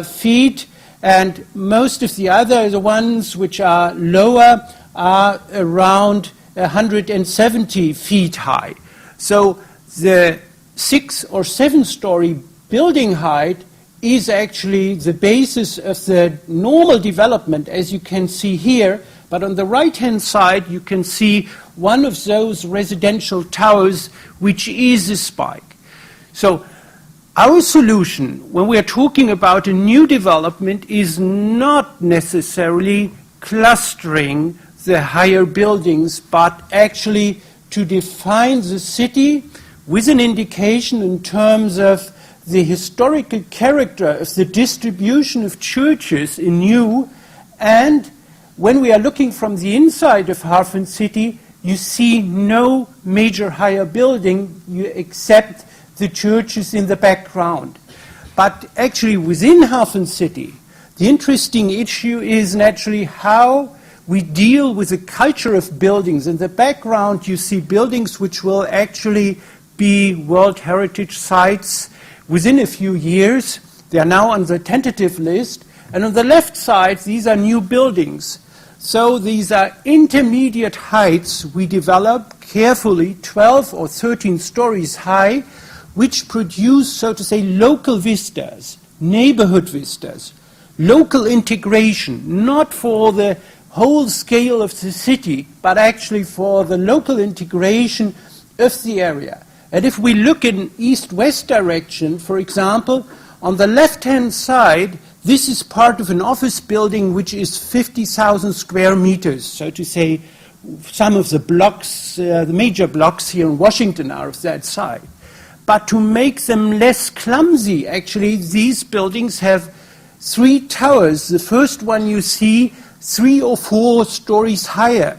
feet, and most of the other ones which are lower are around 170 feet high. So the 6 or 7 story building height is actually the basis of the normal development, as you can see here. But on the right-hand side, you can see one of those residential towers, which is a spike. So our solution, when we are talking about a new development, is not necessarily clustering the higher buildings, but actually to define the city with an indication in terms of the historical character of the distribution of churches in new. And when we are looking from the inside of Hafen City, you see no major higher building except the churches in the background. But actually within Hafen City, the interesting issue is naturally how we deal with the culture of buildings. In the background you see buildings which will actually be World Heritage Sites within a few years. They are now on the tentative list. And on the left side, these are new buildings. So these are intermediate heights we develop carefully, 12 or 13 stories high, which produce, so to say, local vistas, neighborhood vistas, local integration, not for the whole scale of the city, but actually for the local integration of the area. And if we look in east-west direction, for example, on the left-hand side, this is part of an office building which is 50,000 square meters. So to say, some of the blocks, the major blocks here in Washington are of that side. But to make them less clumsy, actually, these buildings have 3 towers. The first one you see 3 or 4 stories higher,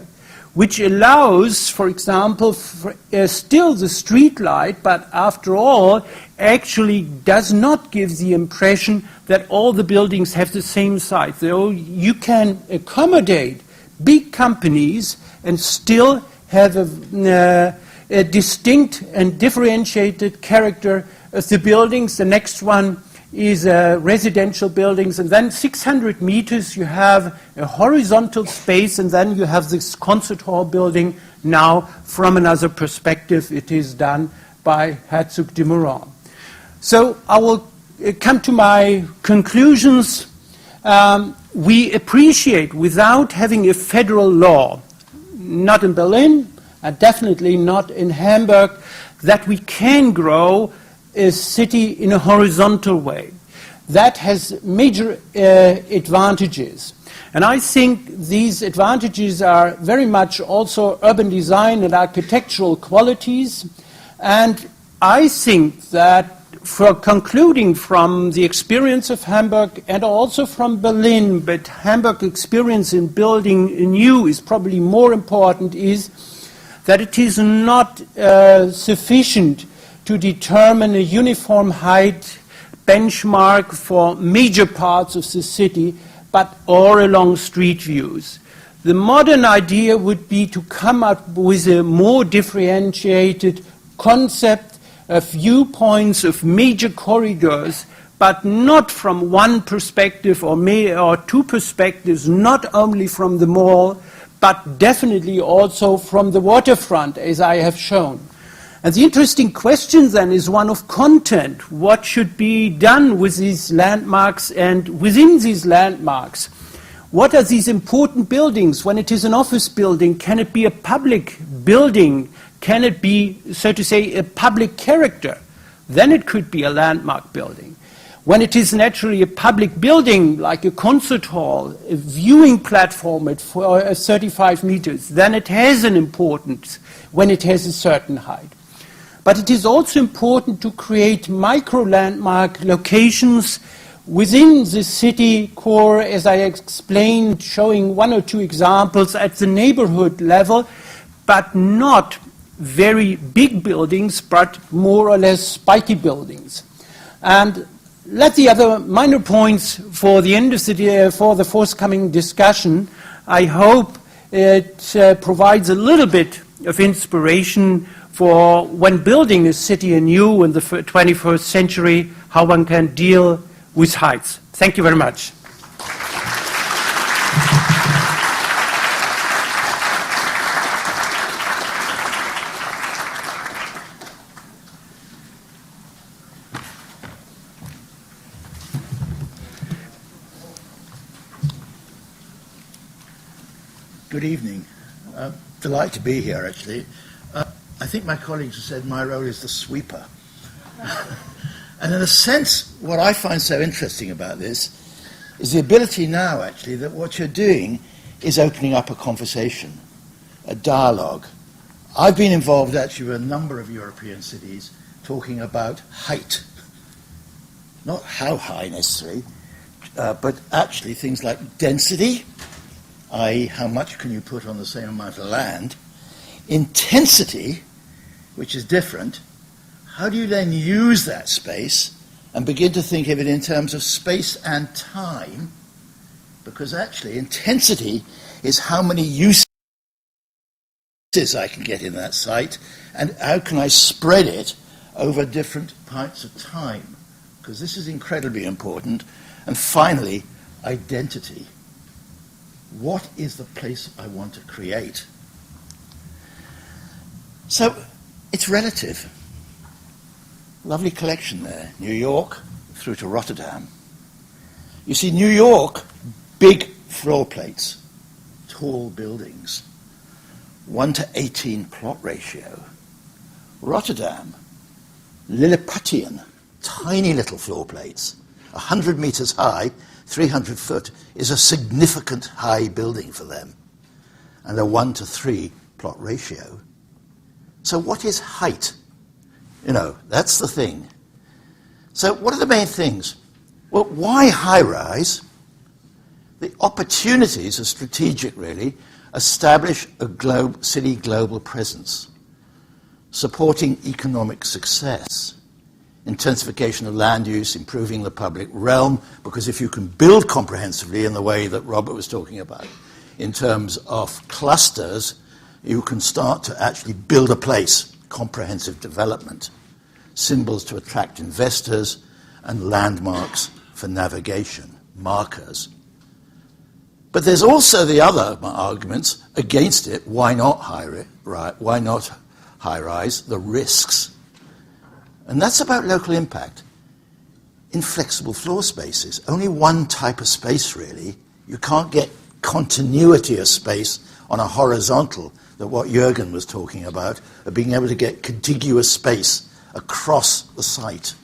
which allows, for example, still the street light, but after all, actually does not give the impression that all the buildings have the same size. So you can accommodate big companies and still have a distinct and differentiated character of the buildings. The next one is residential buildings, and then 600 meters you have a horizontal space, and then you have this concert hall building. Now, from another perspective, it is done by Herzog de Meuron. So I will come to my conclusions. We appreciate, without having a federal law, not in Berlin, and definitely not in Hamburg, that we can grow a city in a horizontal way. That has major advantages. And I think these advantages are very much also urban design and architectural qualities. And I think that, for concluding from the experience of Hamburg and also from Berlin, but Hamburg experience in building new is probably more important, is that it is not sufficient to determine a uniform height benchmark for major parts of the city, but all along street views. The modern idea would be to come up with a more differentiated concept of viewpoints of major corridors, but not from one perspective or two perspectives, not only from the mall, but definitely also from the waterfront, as I have shown. And the interesting question then is one of content. What should be done with these landmarks, and within these landmarks? What are these important buildings? When it is an office building, can it be a public building? Can it be, so to say, a public character? Then it could be a landmark building. When it is naturally a public building, like a concert hall, a viewing platform at 35 meters, then it has an importance when it has a certain height. But it is also important to create micro-landmark locations within the city core, as I explained, showing one or two examples at the neighborhood level, but not very big buildings, but more or less spiky buildings. And let the other minor points for the end of the day, for the forthcoming discussion. I hope it provides a little bit of inspiration for when building a city anew in the 21st century, how one can deal with heights. Thank you very much. Good evening. Delighted to be here, actually. I think my colleagues have said my role is the sweeper. And in a sense, what I find so interesting about this is the ability now, actually, that what you're doing is opening up a conversation, a dialogue. I've been involved, actually, with a number of European cities talking about height. Not how high, necessarily, but actually things like density, i.e. how much can you put on the same amount of land, intensity, which is different. How do you then use that space and begin to think of it in terms of space and time? Because actually intensity is how many uses I can get in that site, and how can I spread it over different parts of time? Because this is incredibly important. And finally, identity. What is the place I want to create? So it's relative. Lovely collection there. New York through to Rotterdam. You see, New York, big floor plates, tall buildings, 1:18 plot ratio. Rotterdam, Lilliputian, tiny little floor plates, 100 meters high, 300 foot, is a significant high building for them, and a 1:3 plot ratio. So what is height? You know, that's the thing. So what are the main things? Well, why high-rise? The opportunities are strategic, really. Establish a city global presence, supporting economic success, intensification of land use, improving the public realm, because if you can build comprehensively in the way that Robert was talking about, in terms of clusters, you can start to actually build a place, comprehensive development, symbols to attract investors, and landmarks for navigation, markers. But there's also the other arguments against it. Why not high-rise? The risks. And that's about local impact. Inflexible floor spaces. Only one type of space, really. You can't get continuity of space on a horizontal, that what Jürgen was talking about, of being able to get contiguous space across the site.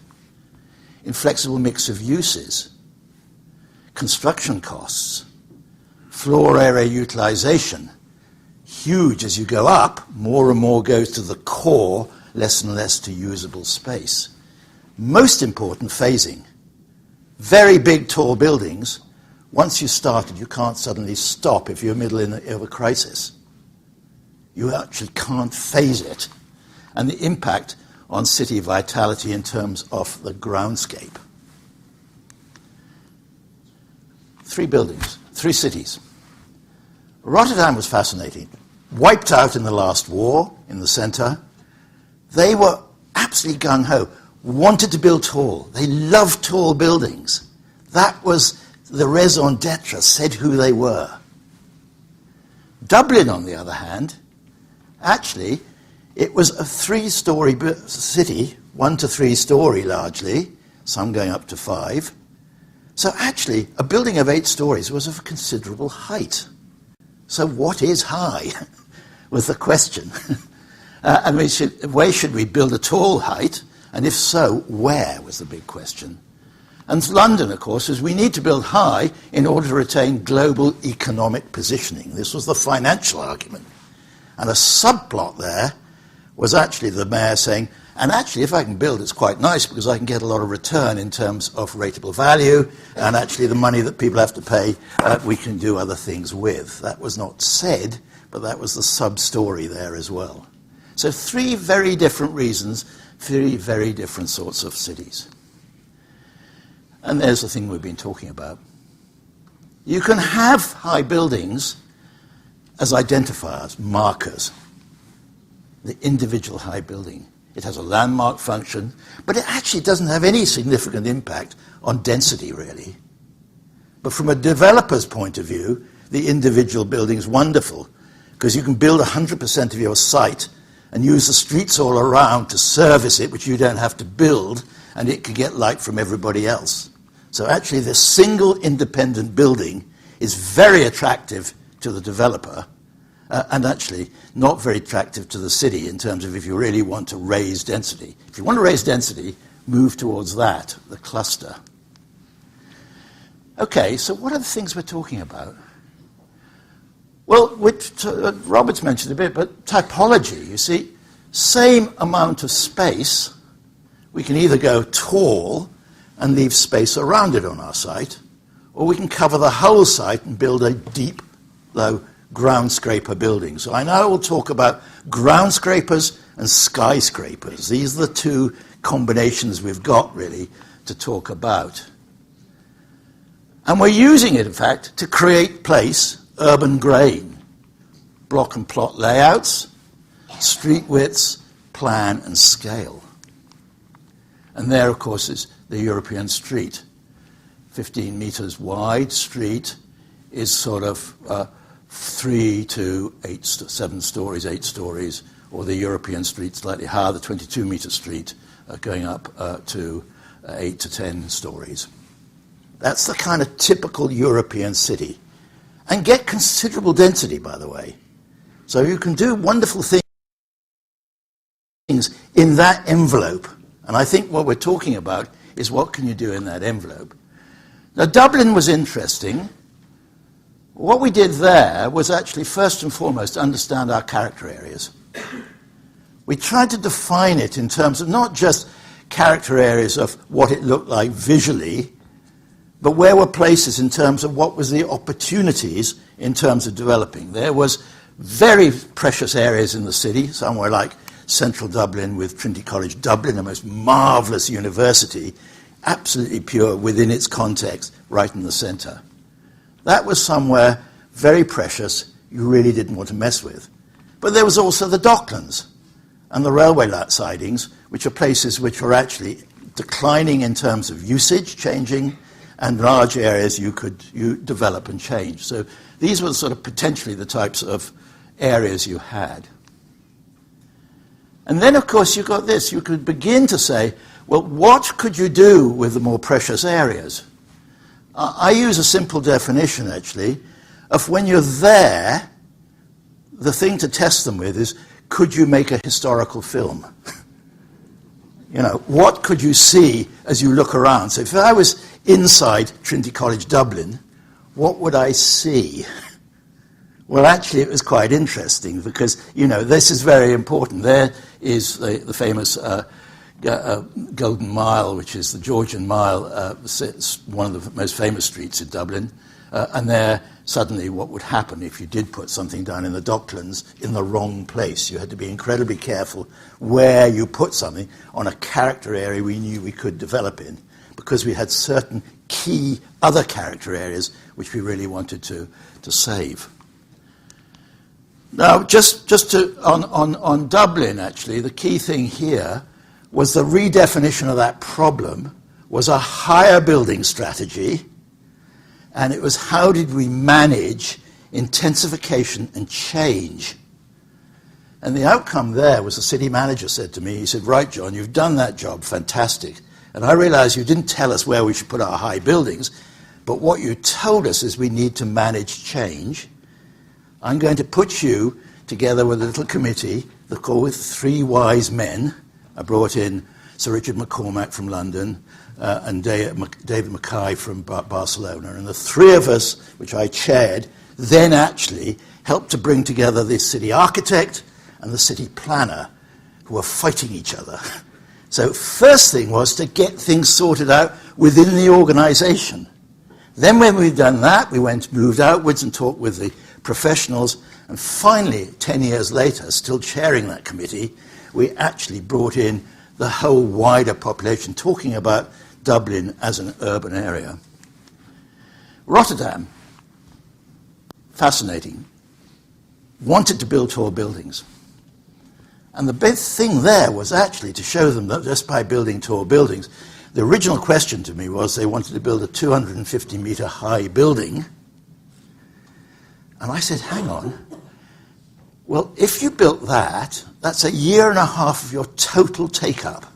Inflexible mix of uses. Construction costs. Floor area utilization. Huge as you go up, more and more goes to the core, less and less to usable space. Most important, phasing. Very big, tall buildings, once you started, you can't suddenly stop if you're middle of a crisis. You actually can't phase it. And the impact on city vitality in terms of the groundscape. 3 buildings, 3 cities. Rotterdam was fascinating. Wiped out in the last war in the center. They were absolutely gung-ho. wanted to build tall. They loved tall buildings. That was the raison d'etre, said who they were. Dublin, on the other hand, actually, it was a three-story city, 1 to 3 story largely, some going up to 5. So actually, a building of 8 stories was of considerable height. So what is high was the question. And where should we build a tall height? And if so, where was the big question. And London, of course, is we need to build high in order to retain global economic positioning. This was the financial argument. And a subplot there was actually the mayor saying, and actually, if I can build, it's quite nice because I can get a lot of return in terms of rateable value, and actually the money that people have to pay, we can do other things with. That was not said, but that was the sub-story there as well. So 3 very different reasons, 3 very different sorts of cities. And there's the thing we've been talking about. You can have high buildings as identifiers, markers. The individual high building. It has a landmark function, but it actually doesn't have any significant impact on density, really. But from a developer's point of view, the individual building is wonderful, because you can build 100% of your site and use the streets all around to service it, which you don't have to build, and it can get light from everybody else. So actually, this single independent building is very attractive to the developer, and actually not very attractive to the city in terms of if you really want to raise density. If you want to raise density, move towards that, the cluster. Okay, so what are the things we're talking about? Well, Robert's mentioned a bit, but typology, you see, same amount of space, we can either go tall and leave space around it on our site, or we can cover the whole site and build a deep, low ground scraper building. So I now will talk about ground scrapers and skyscrapers. These are the 2 combinations we've got, really, to talk about. And we're using it, in fact, to create place, urban grain, block and plot layouts, street widths, plan and scale. And there, of course, is the European street. 15 meters wide street is sort of 3 to 7 stories, 8 stories, or the European street slightly higher, the 22-meter street going up to 8 to 10 stories. That's the kind of typical European city. And get considerable density, by the way. So you can do wonderful things in that envelope. And I think what we're talking about is what can you do in that envelope. Now, Dublin was interesting. What we did there was actually, first and foremost, understand our character areas. We tried to define it in terms of not just character areas of what it looked like visually, but where were places in terms of what was the opportunities in terms of developing. There was very precious areas in the city, somewhere like central Dublin with Trinity College Dublin, a most marvellous university, absolutely pure within its context, right in the centre. That was somewhere very precious you really didn't want to mess with. But there was also the Docklands and the railway sidings, which are places which were actually declining in terms of usage, changing, and large areas you develop and change. So these were sort of potentially the types of areas you had. And then, of course, you got this. You could begin to say, well, what could you do with the more precious areas? I use a simple definition, actually, of when you're there, the thing to test them with is, could you make a historical film? You know, what could you see as you look around? So if I was inside Trinity College Dublin, what would I see? Well, actually, it was quite interesting because, you know, this is very important. There is the famous Golden Mile, which is the Georgian Mile, one of the most famous streets in Dublin. And there, suddenly, what would happen if you did put something down in the Docklands in the wrong place? You had to be incredibly careful where you put something on a character area we knew we could develop in, because we had certain key other character areas which we really wanted to save. Now, just on Dublin, actually, the key thing here was the redefinition of that problem was a higher building strategy, and it was how did we manage intensification and change. And the outcome there was the city manager said to me, he said, right, John, you've done that job, fantastic. And I realized you didn't tell us where we should put our high buildings, but what you told us is we need to manage change. I'm going to put you together with a little committee, they're called 3 wise men. I brought in Sir Richard McCormack from London and David Mackay from Barcelona. And the 3 of us, which I chaired, then actually helped to bring together the city architect and the city planner, who were fighting each other. So first thing was to get things sorted out within the organization. Then when we'd done that, we moved outwards and talked with the professionals, and finally, 10 years later, still chairing that committee, we actually brought in the whole wider population, talking about Dublin as an urban area. Rotterdam, fascinating, wanted to build tall buildings. And the big thing there was actually to show them that just by building tall buildings, the original question to me was they wanted to build a 250-meter high building. And I said, hang on. Well, if you built that, that's 1.5 years of your total take-up.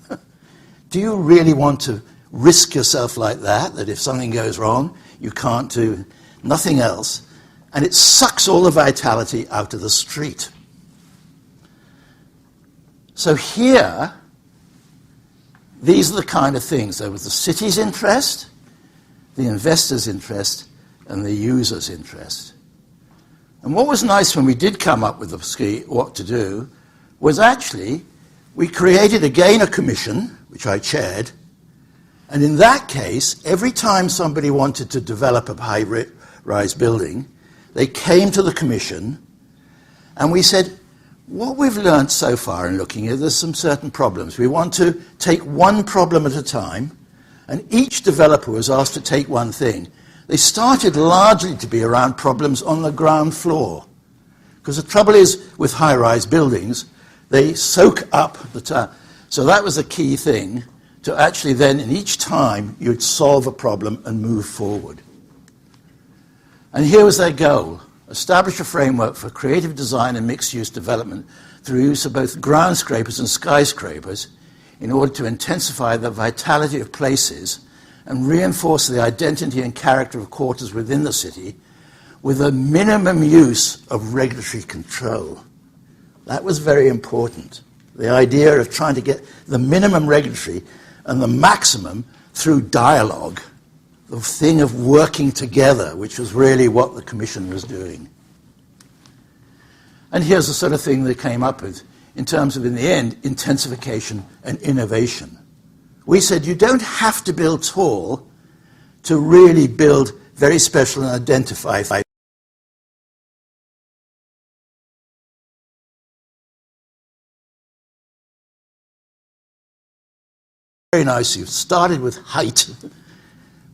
Do you really want to risk yourself like that if something goes wrong, you can't do nothing else? And it sucks all the vitality out of the street. So here, these are the kind of things. There was the city's interest, the investor's interest, and the user's interest. And what was nice when we did come up with what to do was actually we created again a commission, which I chaired, and in that case, every time somebody wanted to develop a high-rise building, they came to the commission, and we said, what we've learned so far in looking at, there's some certain problems. We want to take one problem at a time, and each developer was asked to take one thing. They started largely to be around problems on the ground floor. Because the trouble is with high-rise buildings, they soak up the time. So that was a key thing, to actually then, in each time, you'd solve a problem and move forward. And here was their goal. Establish a framework for creative design and mixed-use development through use of both ground scrapers and skyscrapers in order to intensify the vitality of places and reinforce the identity and character of quarters within the city with a minimum use of regulatory control. That was very important. The idea of trying to get the minimum regulatory and the maximum through dialogue, the thing of working together, which was really what the Commission was doing. And here's the sort of thing they came up with in terms of, in the end, intensification and innovation. We said you don't have to build tall to really build very special and identify. Very nice, you started with height,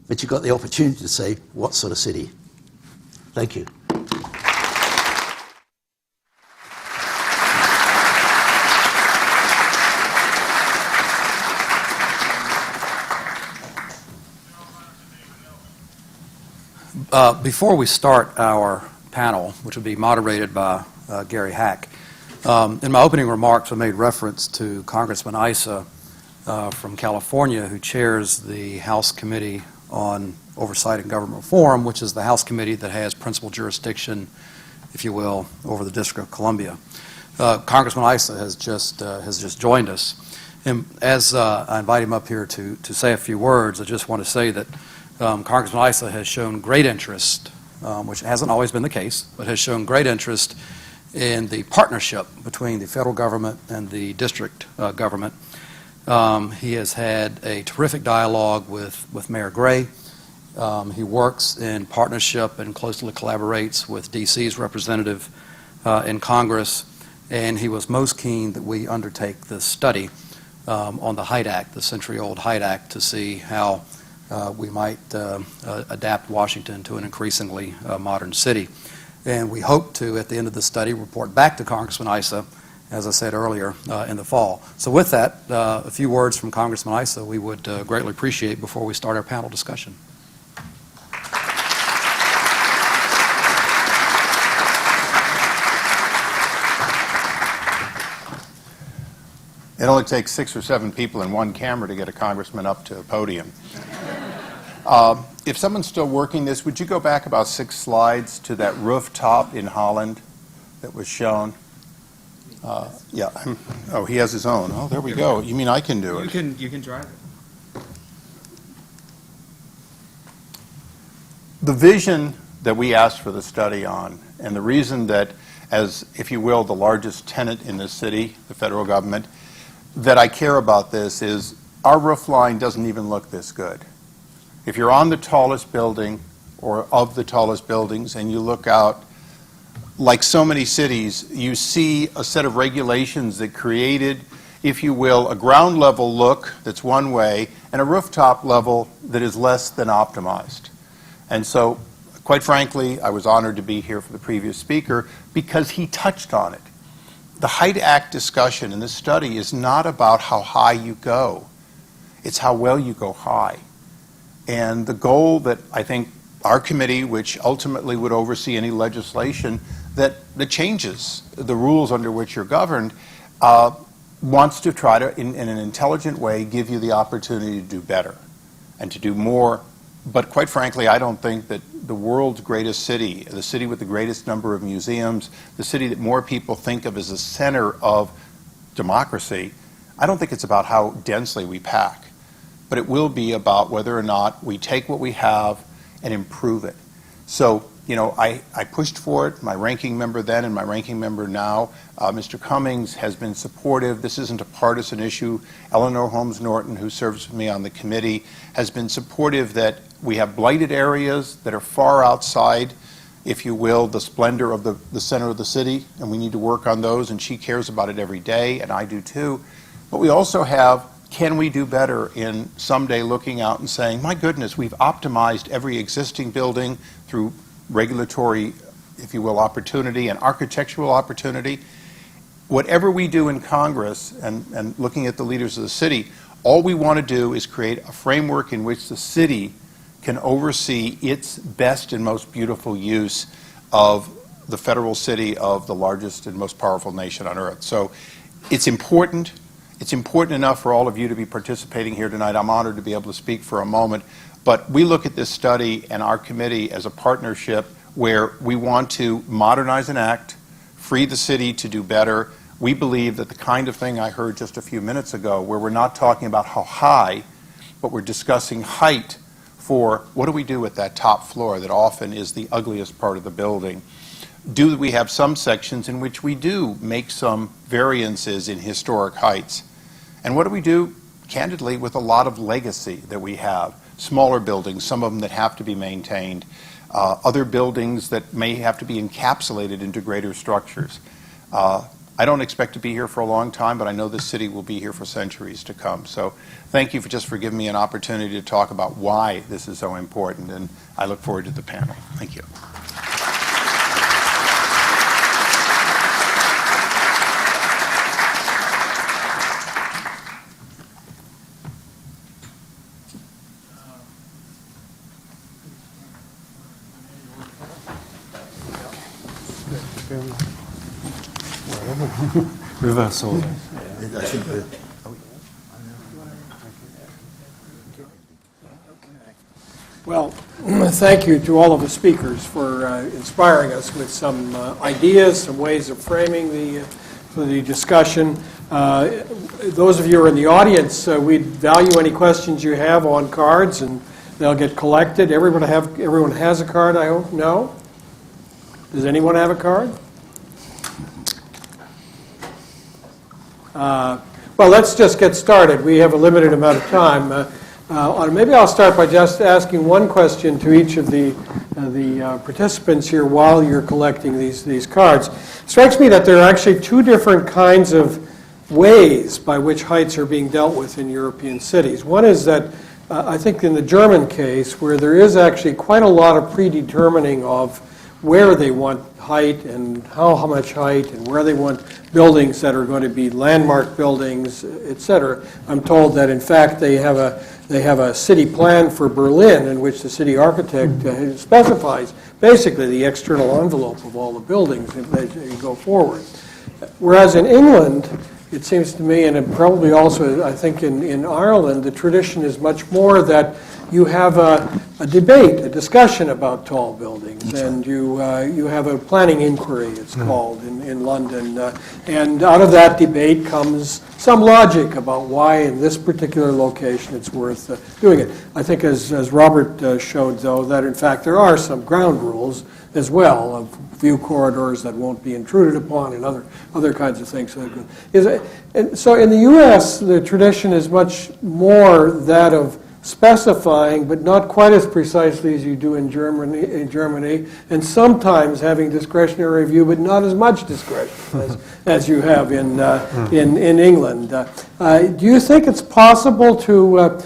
but you got the opportunity to say, what sort of city? Thank you. Before we start our panel, which will be moderated by Gary Hack, in my opening remarks I made reference to Congressman Issa from California, who chairs the House Committee on Oversight and Government Reform, which is the House committee that has principal jurisdiction, if you will, over the District of Columbia. Congressman Issa has just joined us. And as I invite him up here to say a few words, I just want to say that Congressman Issa has shown great interest, which hasn't always been the case, but has shown great interest in the partnership between the federal government and the district government. He has had a terrific dialogue with Mayor Gray. He works in partnership and closely collaborates with D.C.'s representative in Congress, and he was most keen that we undertake this study on the Height Act, the century-old Height Act, to see how we might adapt Washington to an increasingly modern city. And we hope to, at the end of the study, report back to Congressman Issa as I said earlier, in the fall. So with that, a few words from Congressman Issa we would greatly appreciate before we start our panel discussion. It only takes 6 or 7 people and one camera to get a congressman up to a podium. If someone's still working this, would you go back about 6 slides to that rooftop in Holland that was shown? Yeah. Oh, he has his own. Oh, there we go. You mean I can do it? You can drive it. The vision that we asked for the study on, and the reason that, as, if you will, the largest tenant in this city, the federal government, that I care about this is our roof line doesn't even look this good. If you're on the tallest building or of the tallest buildings and you look out, like so many cities, you see a set of regulations that created, if you will, a ground level look that's one way and a rooftop level that is less than optimized. And so, quite frankly, I was honored to be here for the previous speaker because he touched on it. The Height Act discussion in this study is not about how high you go. It's how well you go high. And the goal that I think our committee, which ultimately would oversee any legislation that changes the rules under which you're governed, wants to try to, in an intelligent way, give you the opportunity to do better and to do more. But quite frankly, I don't think that the world's greatest city, the city with the greatest number of museums, the city that more people think of as a center of democracy, I don't think it's about how densely we pack. But it will be about whether or not we take what we have and improve it. So, you know, I pushed for it. My ranking member then and my ranking member now, Mr. Cummings, has been supportive. This isn't a partisan issue. Eleanor Holmes Norton, who serves with me on the committee, has been supportive that we have blighted areas that are far outside, if you will, the splendor of the center of the city, and we need to work on those, and she cares about it every day, and I do too. But we also have, can we do better in someday looking out and saying, my goodness, we've optimized every existing building through regulatory, if you will, opportunity and architectural opportunity. Whatever we do in Congress and looking at the leaders of the city, all we want to do is create a framework in which the city can oversee its best and most beautiful use of the federal city of the largest and most powerful nation on earth. So it's important. It's important enough for all of you to be participating here tonight. I'm honored to be able to speak for a moment. But we look at this study and our committee as a partnership where we want to modernize an act, free the city to do better. We believe that the kind of thing I heard just a few minutes ago, where we're not talking about how high, but we're discussing height for what do we do with that top floor that often is the ugliest part of the building. Do we have some sections in which we do make some variances in historic heights? And what do we do, candidly, with a lot of legacy that we have? Smaller buildings, some of them that have to be maintained, other buildings that may have to be encapsulated into greater structures. I don't expect to be here for a long time, but I know this city will be here for centuries to come. So thank you for giving me an opportunity to talk about why this is so important, and I look forward to the panel. Thank you. Reverse order. I think we're... Well, thank you to all of the speakers for inspiring us with some ideas, some ways of framing the discussion. Those of you who are in the audience, we'd value any questions you have on cards, and they'll get collected. Everyone has a card, I hope? No? Does anyone have a card? Well, let's just get started. We have a limited amount of time. Maybe I'll start by just asking one question to each of the participants here while you're collecting these cards. It strikes me that there are actually two different kinds of ways by which heights are being dealt with in European cities. One is that I think in the German case, where there is actually quite a lot of predetermining of where they want height and how much height and where they want buildings that are going to be landmark buildings, et cetera. I'm told that in fact they have a city plan for Berlin in which the city architect specifies basically the external envelope of all the buildings as you go forward. Whereas in England, it seems to me, and probably also I think in Ireland, the tradition is much more that you have a debate, a discussion about tall buildings, and you have a planning inquiry, it's called, in London. And out of that debate comes some logic about why in this particular location it's worth doing it. I think as Robert showed, though, that in fact there are some ground rules as well of view corridors that won't be intruded upon and other kinds of things. And so in the U.S., the tradition is much more that of specifying, but not quite as precisely as you do in Germany, and sometimes having discretionary review, but not as much discretion as you have in England. Do you think it's possible to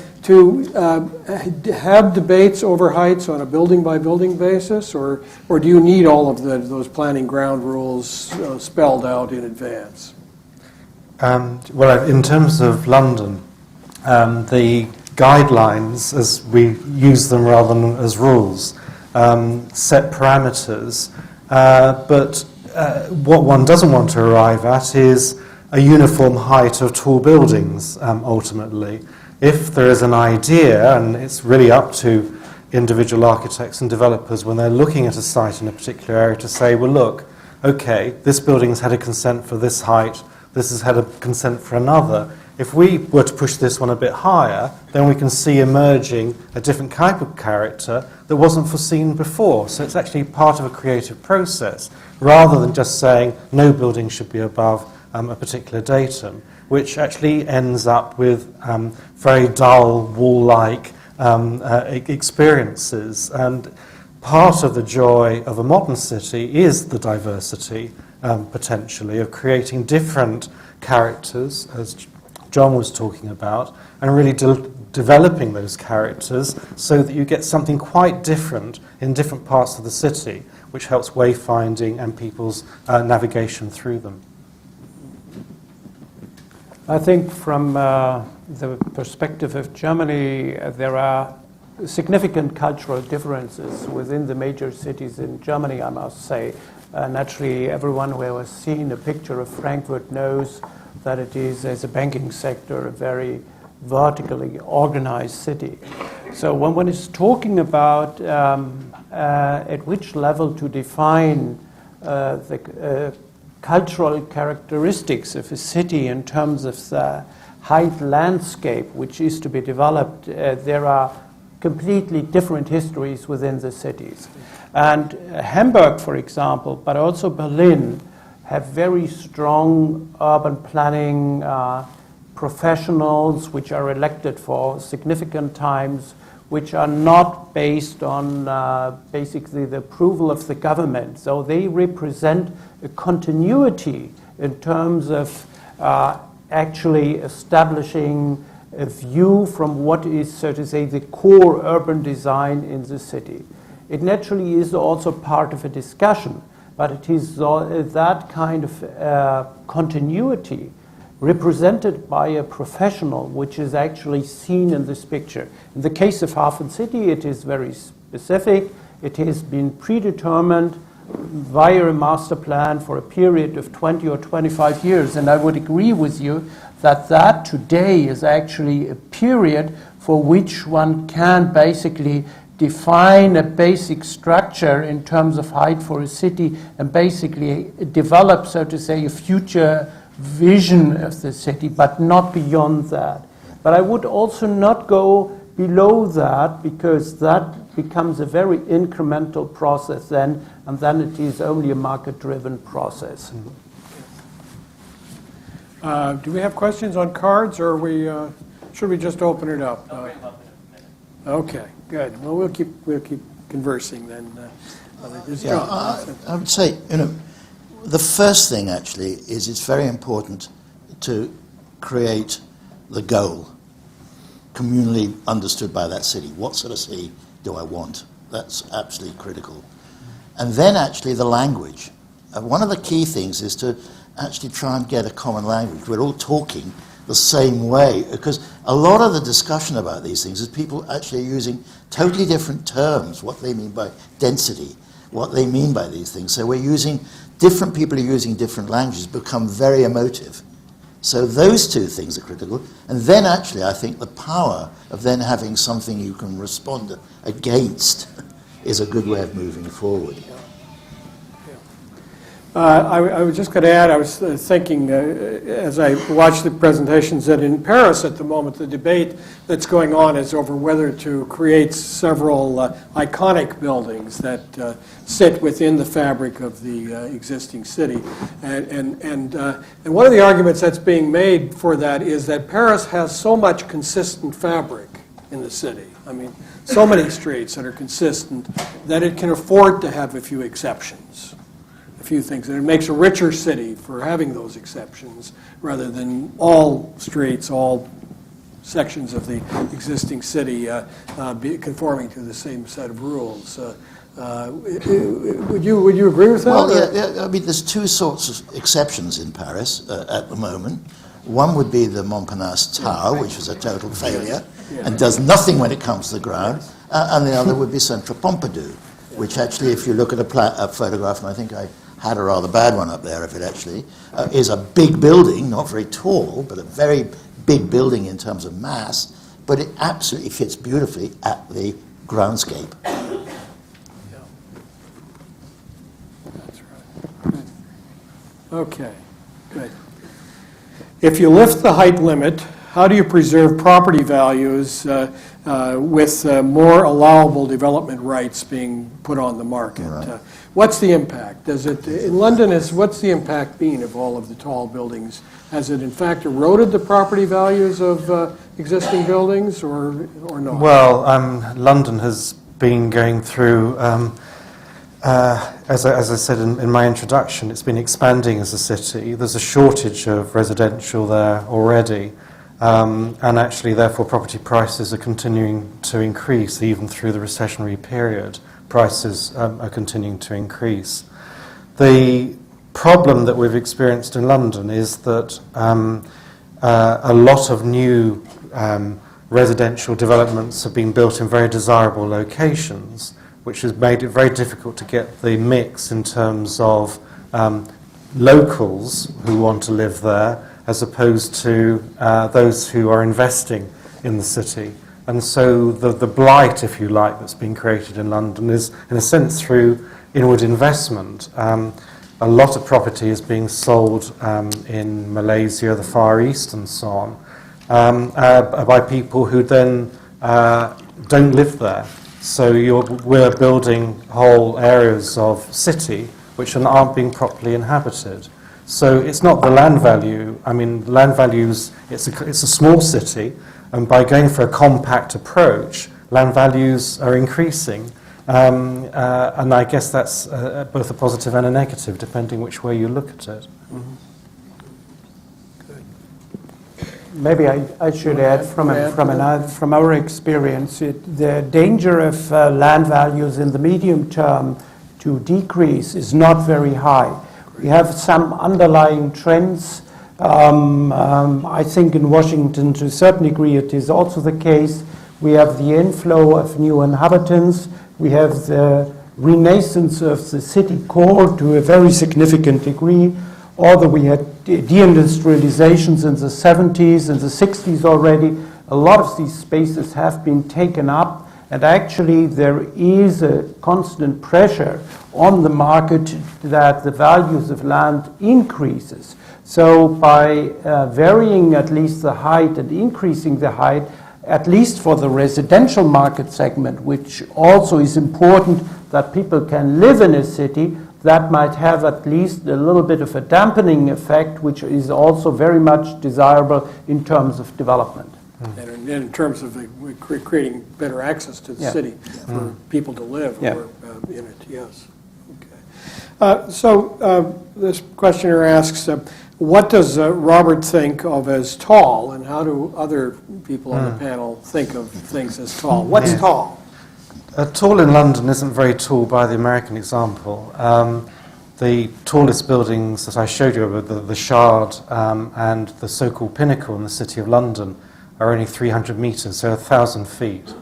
have debates over heights on a building-by-building basis, or do you need all of those planning ground rules spelled out in advance? Well, in terms of London, the guidelines, as we use them rather than as rules, set parameters, but what one doesn't want to arrive at is a uniform height of tall buildings, ultimately. If there is an idea, and it's really up to individual architects and developers when they're looking at a site in a particular area to say, well, look, okay, this building's had a consent for this height, this has had a consent for another. If we were to push this one a bit higher, then we can see emerging a different type of character that wasn't foreseen before. So it's actually part of a creative process, rather than just saying no building should be above a particular datum, which actually ends up with very dull, wall-like experiences. And part of the joy of a modern city is the diversity, potentially, of creating different characters, as John was talking about, and really developing those characters so that you get something quite different in different parts of the city, which helps wayfinding and people's navigation through them. I think from the perspective of Germany, there are significant cultural differences within the major cities in Germany, I must say. Naturally, everyone who has seen a picture of Frankfurt knows that it is, as a banking sector, a very vertically organized city. So when one is talking about at which level to define the cultural characteristics of a city in terms of the height landscape which is to be developed, there are completely different histories within the cities. And Hamburg, for example, but also Berlin, have very strong urban planning professionals which are elected for significant times, which are not based on basically the approval of the government. So they represent a continuity in terms of actually establishing a view from what is, so to say, the core urban design in the city. It naturally is also part of a discussion, but it is that kind of continuity represented by a professional, which is actually seen in this picture. In the case of Hafen City, it is very specific. It has been predetermined via a master plan for a period of 20 or 25 years. And I would agree with you that that today is actually a period for which one can basically define a basic structure in terms of height for a city and basically develop, so to say, a future vision of the city, but not beyond that. But I would also not go below that, because that becomes a very incremental process then, and then it is only a market-driven process. Do we have questions on cards, or should we just open it up? Okay, good. Well, we'll keep conversing then. I would say, the first thing actually is it's very important to create the goal, communally understood by that city. What sort of city do I want? That's absolutely critical. and then actually the language. One of the key things is to actually try and get a common language. We're all talking the same way, because a lot of the discussion about these things is people actually using totally different terms, what they mean by density, what they mean by these things. So we're using, different people are using different languages, become very emotive. So those two things are critical. And then actually I think the power of then having something you can respond against is a good way of moving forward. I was just going to add, I was thinking as I watched the presentations that in Paris at the moment, the debate that's going on is over whether to create several iconic buildings that sit within the fabric of the existing city. And one of the arguments that's being made for that is that Paris has so much consistent fabric in the city. I mean, so many streets that are consistent that it can afford to have a few exceptions. Few things, and it makes a richer city for having those exceptions rather than all streets, all sections of the existing city be conforming to the same set of rules. Would you agree with that? Well, yeah, I mean, there's two sorts of exceptions in Paris at the moment. One would be the Montparnasse Tower, which was a total failure and does nothing when it comes to the ground, and the other would be Centre Pompidou, which actually, if you look at a photograph, and I think I had a rather bad one up there, if it actually is a big building, not very tall, but a very big building in terms of mass, but it absolutely fits beautifully at the groundscape. Yeah. That's right. Good. Okay, good. If you lift the height limit, how do you preserve property values with more allowable development rights being put on the market? Right. What's the impact? Does it in London? What's the impact been of all of the tall buildings? Has it in fact eroded the property values of existing buildings, or not? Well, London has been going through, as I said in my introduction, it's been expanding as a city. There's a shortage of residential there already, and actually, therefore, property prices are continuing to increase even through the recessionary period. Prices are continuing to increase. The problem that we've experienced in London is that a lot of new residential developments have been built in very desirable locations, which has made it very difficult to get the mix in terms of locals who want to live there as opposed to those who are investing in the city. And so the blight, if you like, that's been created in London is, in a sense, through inward investment. A lot of property is being sold in Malaysia, the Far East, and so on, by people who then don't live there. So we're building whole areas of city which aren't being properly inhabited. So it's not the land value. I mean, land values, it's a small city, and by going for a compact approach, land values are increasing. And I guess that's both a positive and a negative, depending which way you look at it. Mm-hmm. Maybe I should add from our experience, the danger of land values in the medium term to decrease is not very high. We have some underlying trends. I think in Washington, to a certain degree, it is also the case. We have the inflow of new inhabitants. We have the renaissance of the city core to a very significant degree. Although we had deindustrializations in the 70s and the 60s already, a lot of these spaces have been taken up, and actually there is a constant pressure on the market that the values of land increases. So by varying at least the height and increasing the height, at least for the residential market segment, which also is important that people can live in a city, that might have at least a little bit of a dampening effect, which is also very much desirable in terms of development. And in terms of creating better access to the city for people to live or in it, yes. Okay. So this questioner asks, what does Robert think of as tall, and how do other people on the panel think of things as tall? What's tall? Tall in London isn't very tall by the American example. The tallest buildings that I showed you, the Shard and the so-called Pinnacle in the City of London, are only 300 metres, so 1,000 feet.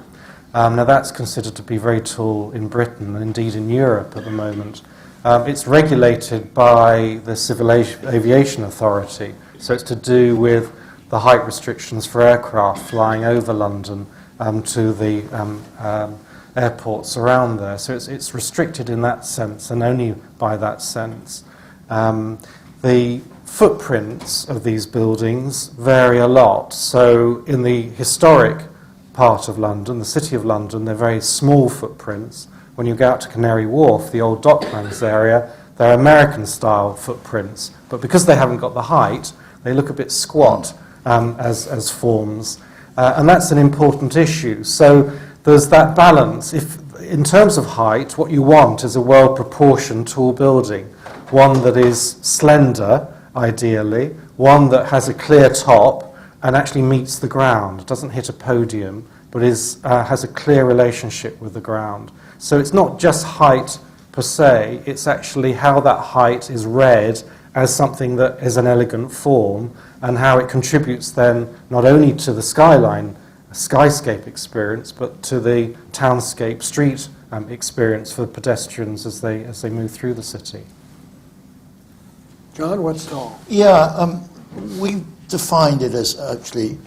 Now that's considered to be very tall in Britain and indeed in Europe at the moment. It's regulated by the Civil Aviation Authority, so it's to do with the height restrictions for aircraft flying over London to the airports around there. So it's restricted in that sense and only by that sense. The footprints of these buildings vary a lot. So in the historic part of London, the City of London, they're very small footprints. When you go out to Canary Wharf, the old Docklands area, they're American-style footprints. But because they haven't got the height, they look a bit squat as forms. And that's an important issue. So there's that balance. If, in terms of height, what you want is a well-proportioned tall building, one that is slender, ideally, one that has a clear top and actually meets the ground. It doesn't hit a podium, but has a clear relationship with the ground. So it's not just height per se, it's actually how that height is read as something that is an elegant form and how it contributes then not only to the skyline, skyscape experience, but to the townscape street experience for pedestrians as they move through the city. John, what's tall? Yeah, we defined it as actually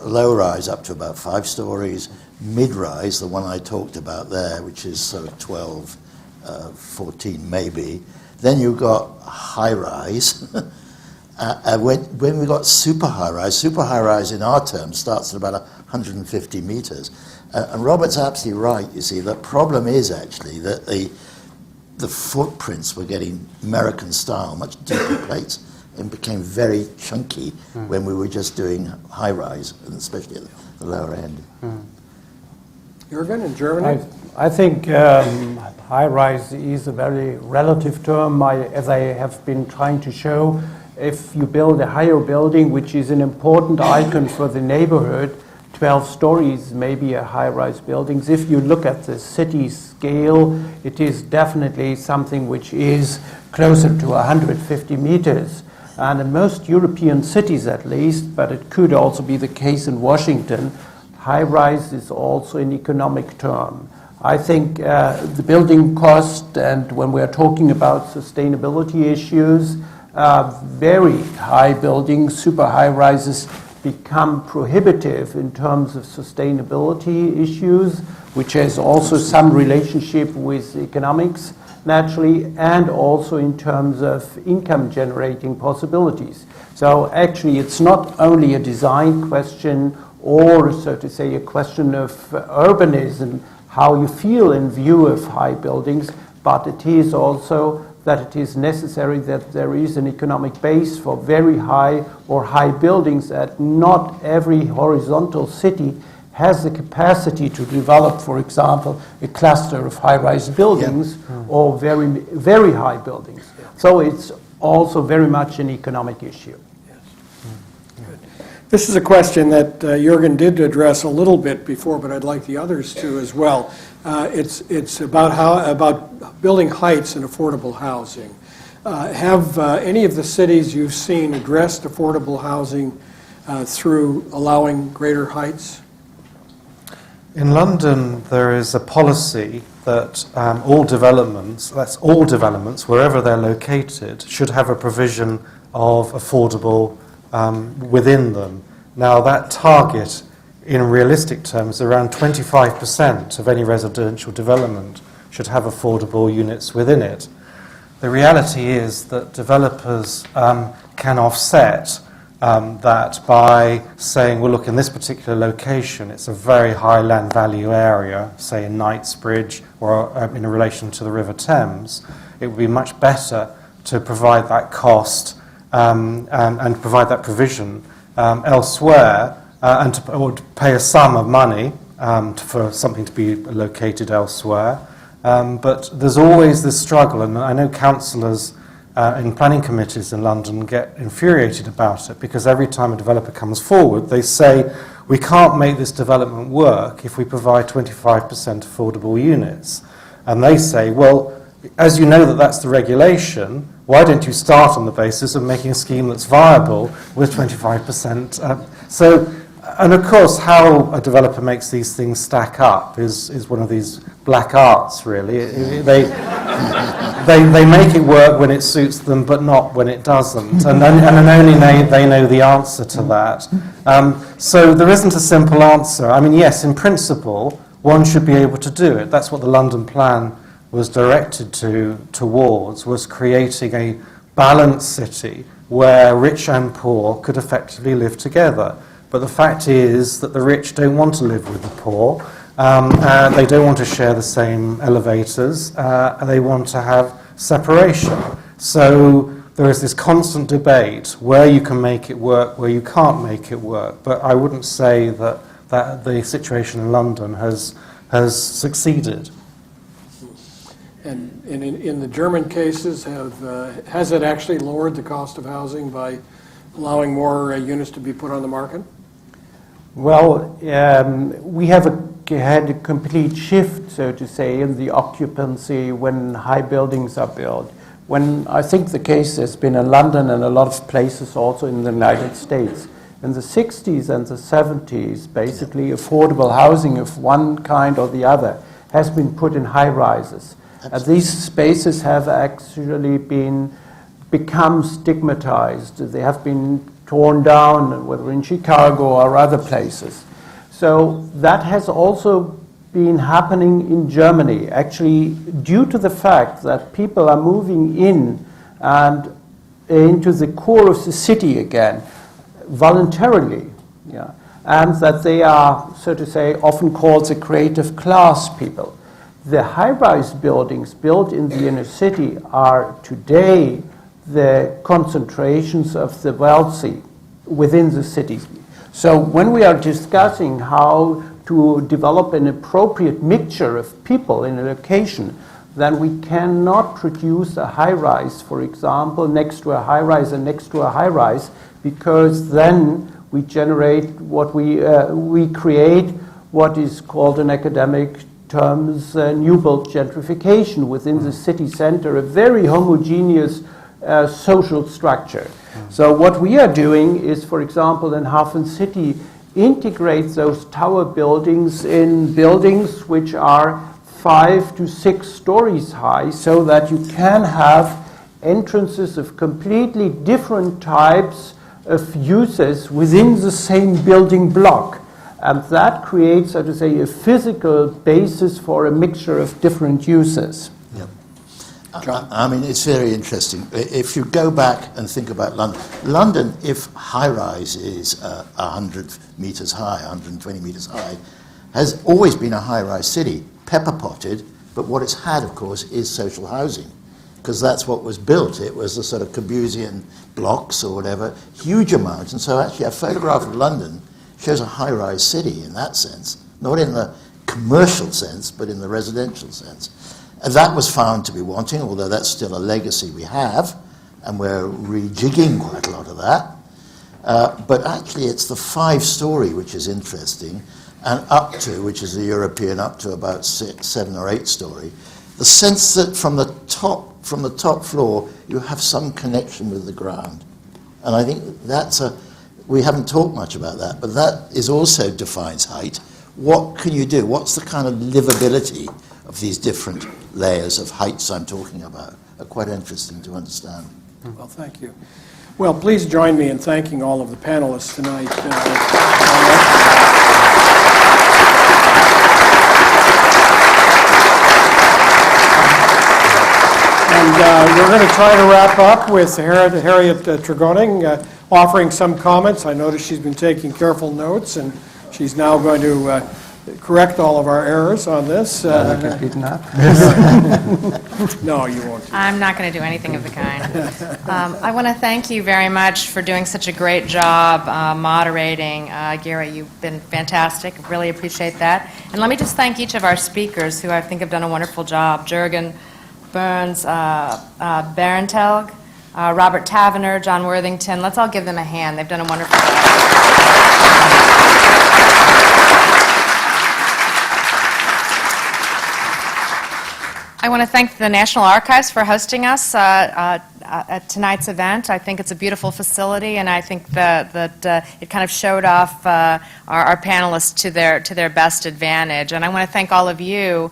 low-rise up to about 5 stories, mid-rise, the one I talked about there, which is sort of 12, 14 maybe. Then you've got high-rise. When we got super high-rise in our terms starts at about 150 metres. And Robert's absolutely right, you see. The problem is actually that the footprints were getting American style, much deeper plates, and became very chunky when we were just doing high-rise, and especially at the lower end. Jürgen, in Germany? I think high-rise is a very relative term, as I have been trying to show. If you build a higher building, which is an important icon for the neighborhood, 12 stories, maybe a high-rise buildings. If you look at the city scale, it is definitely something which is closer to 150 meters. And in most European cities at least, but it could also be the case in Washington, high-rise is also an economic term. I think the building cost, and when we're talking about sustainability issues, very high buildings, super high rises, become prohibitive in terms of sustainability issues, which has also some relationship with economics, naturally, and also in terms of income generating possibilities. So actually, it's not only a design question or, so to say, a question of urbanism, how you feel in view of high buildings, but it is also that it is necessary that there is an economic base for very high or high buildings, that not every horizontal city has the capacity to develop, for example, a cluster of high-rise buildings or very, very high buildings. So it's also very much an economic issue. This is a question that Jürgen did address a little bit before, but I'd like the others to as well. It's about building heights and affordable housing. Have any of the cities you've seen addressed affordable housing through allowing greater heights? In London, there is a policy that all developments, wherever they're located, should have a provision of affordable within them. Now, that target, in realistic terms, around 25% of any residential development should have affordable units within it. The reality is that developers can offset that by saying, well, look, in this particular location, it's a very high land value area, say in Knightsbridge or in relation to the River Thames. It would be much better to provide that cost and provide that provision elsewhere and to pay a sum of money for something to be located elsewhere. But there's always this struggle, and I know councillors in planning committees in London get infuriated about it, because every time a developer comes forward, they say, we can't make this development work if we provide 25% affordable units. And they say, well, as you know that that's the regulation, why don't you start on the basis of making a scheme that's viable with 25%? And of course, how a developer makes these things stack up is one of these black arts, really. They make it work when it suits them, but not when it doesn't. And only they know the answer to that. So there isn't a simple answer. I mean, yes, in principle, one should be able to do it. That's what the London plan was directed towards, was creating a balanced city where rich and poor could effectively live together. But the fact is that the rich don't want to live with the poor. They don't want to share the same elevators. They want to have separation. So there is this constant debate where you can make it work, where you can't make it work. But I wouldn't say that the situation in London has succeeded. And in the German cases, has it actually lowered the cost of housing by allowing more units to be put on the market? Well, we have had a complete shift, so to say, in the occupancy when high buildings are built. When I think the case has been in London and a lot of places also in the United States. In the 60s and the 70s, basically affordable housing of one kind or the other has been put in high rises. These spaces have actually become stigmatized. They have been torn down, whether in Chicago or other places. So that has also been happening in Germany, actually due to the fact that people are moving in and into the core of the city again, voluntarily, and that they are, so to say, often called the creative class people. The high-rise buildings built in the inner city are today the concentrations of the wealthy within the cities. So when we are discussing how to develop an appropriate mixture of people in a location, then we cannot produce a high-rise, for example, next to a high-rise and next to a high-rise, because then we generate what we create what is called in academic terms new build gentrification within the city center, a very homogeneous social structure. So what we are doing is, for example, in Hafen City, integrate those tower buildings in buildings which are 5 to 6 stories high, so that you can have entrances of completely different types of uses within the same building block. And that creates, so to say, a physical basis for a mixture of different uses. I mean, it's very interesting. If you go back and think about London, if high-rise is 100 meters high, 120 meters high, has always been a high-rise city, pepper-potted, but what it's had, of course, is social housing, because that's what was built. It was the sort of Corbusian blocks or whatever, huge amounts. And so actually a photograph of London shows a high-rise city in that sense, not in the commercial sense, but in the residential sense. And that was found to be wanting, although that's still a legacy we have, and we're rejigging quite a lot of that. But actually it's the 5-story which is interesting, and up to, which is the European, up to about 7 or 8 story. The sense that from the top floor, you have some connection with the ground. And I think we haven't talked much about that, but that is also defines height. What can you do? What's the kind of livability of these different layers of heights I'm talking about? Are quite interesting to understand. Well, thank you. Well, please join me in thanking all of the panelists tonight. And we're going to try to wrap up with Harriet Tregoning offering some comments. I noticed she's been taking careful notes, and she's now going to correct all of our errors on this. No, you won't. I'm not going to do anything of the kind. I want to thank you very much for doing such a great job moderating. Gary, you've been fantastic. Really appreciate that. And let me just thank each of our speakers who I think have done a wonderful job. Jürgen Burns, Barentelg, Robert Tavenner, John Worthington. Let's all give them a hand. They've done a wonderful job. I want to thank the National Archives for hosting us at tonight's event. I think it's a beautiful facility, and I think that it kind of showed off our panelists to their best advantage. And I want to thank all of you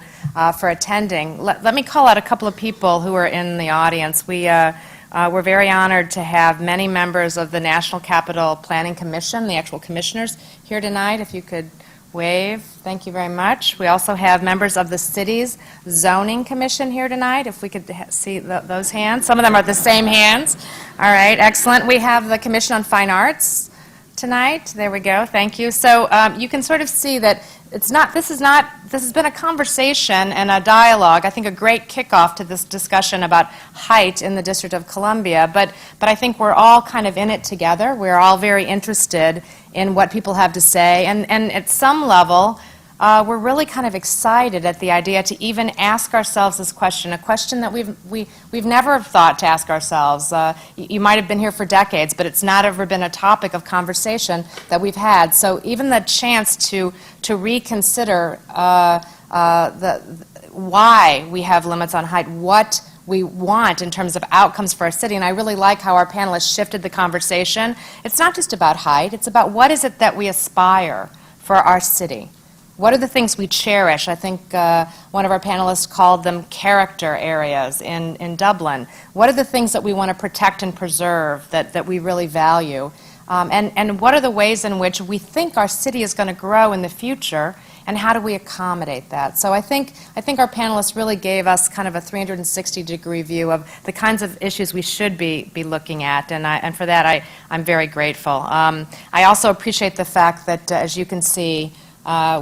for attending. Let me call out a couple of people who are in the audience. We're very honored to have many members of the National Capital Planning Commission, the actual commissioners, here tonight. If you could wave. Thank you very much. We also have members of the city's zoning commission here tonight. If we could see those hands. Some of them are the same hands. All right, excellent. We have the Commission on Fine Arts tonight. There we go. Thank you. So you can sort of see that this has been a conversation and a dialogue, I think a great kickoff to this discussion about height in the District of Columbia, but I think we're all kind of in it together. We're all very interested in what people have to say, and at some level, we're really kind of excited at the idea to even ask ourselves this question, a question that we've never thought to ask ourselves. You might have been here for decades, but it's not ever been a topic of conversation that we've had. So even the chance to reconsider why we have limits on height, what we want in terms of outcomes for our city, and I really like how our panelists shifted the conversation. It's not just about height, it's about what is it that we aspire for our city. What are the things we cherish? I think one of our panelists called them character areas in Dublin. What are the things that we want to protect and preserve that we really value? And what are the ways in which we think our city is going to grow in the future, and how do we accommodate that? So I think our panelists really gave us kind of a 360-degree view of the kinds of issues we should be looking at, and for that I'm very grateful. I also appreciate the fact that, as you can see,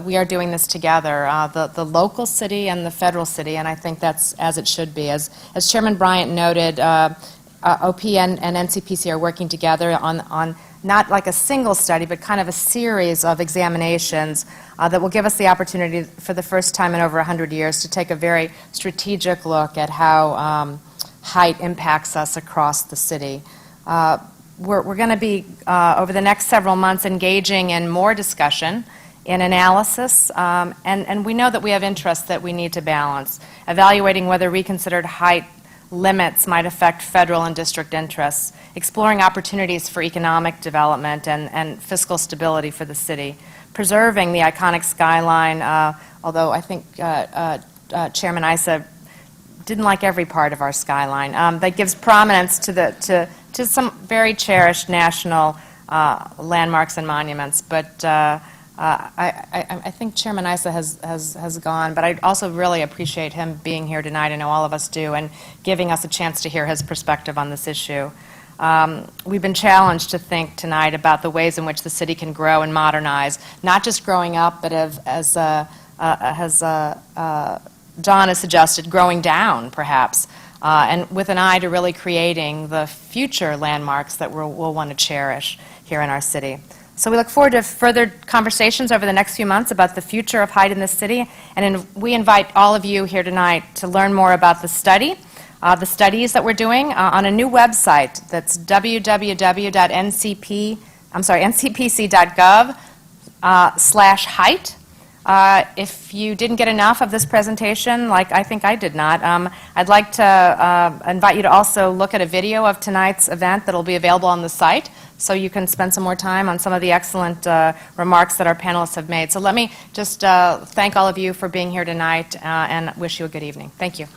we are doing this together, the local city and the federal city, and I think that's as it should be. As Chairman Bryant noted, OP and NCPC are working together on not like a single study, but kind of a series of examinations that will give us the opportunity for the first time in over 100 years to take a very strategic look at how height impacts us across the city. We're going to be, over the next several months, engaging in more discussion, in analysis, and we know that we have interests that we need to balance, evaluating whether reconsidered height limits might affect federal and district interests, exploring opportunities for economic development and fiscal stability for the city, preserving the iconic skyline, although I think Chairman Issa didn't like every part of our skyline, that gives prominence to some very cherished national landmarks and monuments, but I think Chairman Issa has gone, but I also really appreciate him being here tonight. I know all of us do, and giving us a chance to hear his perspective on this issue. We've been challenged to think tonight about the ways in which the city can grow and modernize, not just growing up, but as John has suggested, growing down, perhaps, and with an eye to really creating the future landmarks that we'll want to cherish here in our city. So we look forward to further conversations over the next few months about the future of height in this city, and we invite all of you here tonight to learn more about the studies that we're doing on a new website that's ncpc.gov/height. If you didn't get enough of this presentation, like I think I did not, I'd like to invite you to also look at a video of tonight's event that will be available on the site, so you can spend some more time on some of the excellent remarks that our panelists have made. So let me just thank all of you for being here tonight and wish you a good evening. Thank you.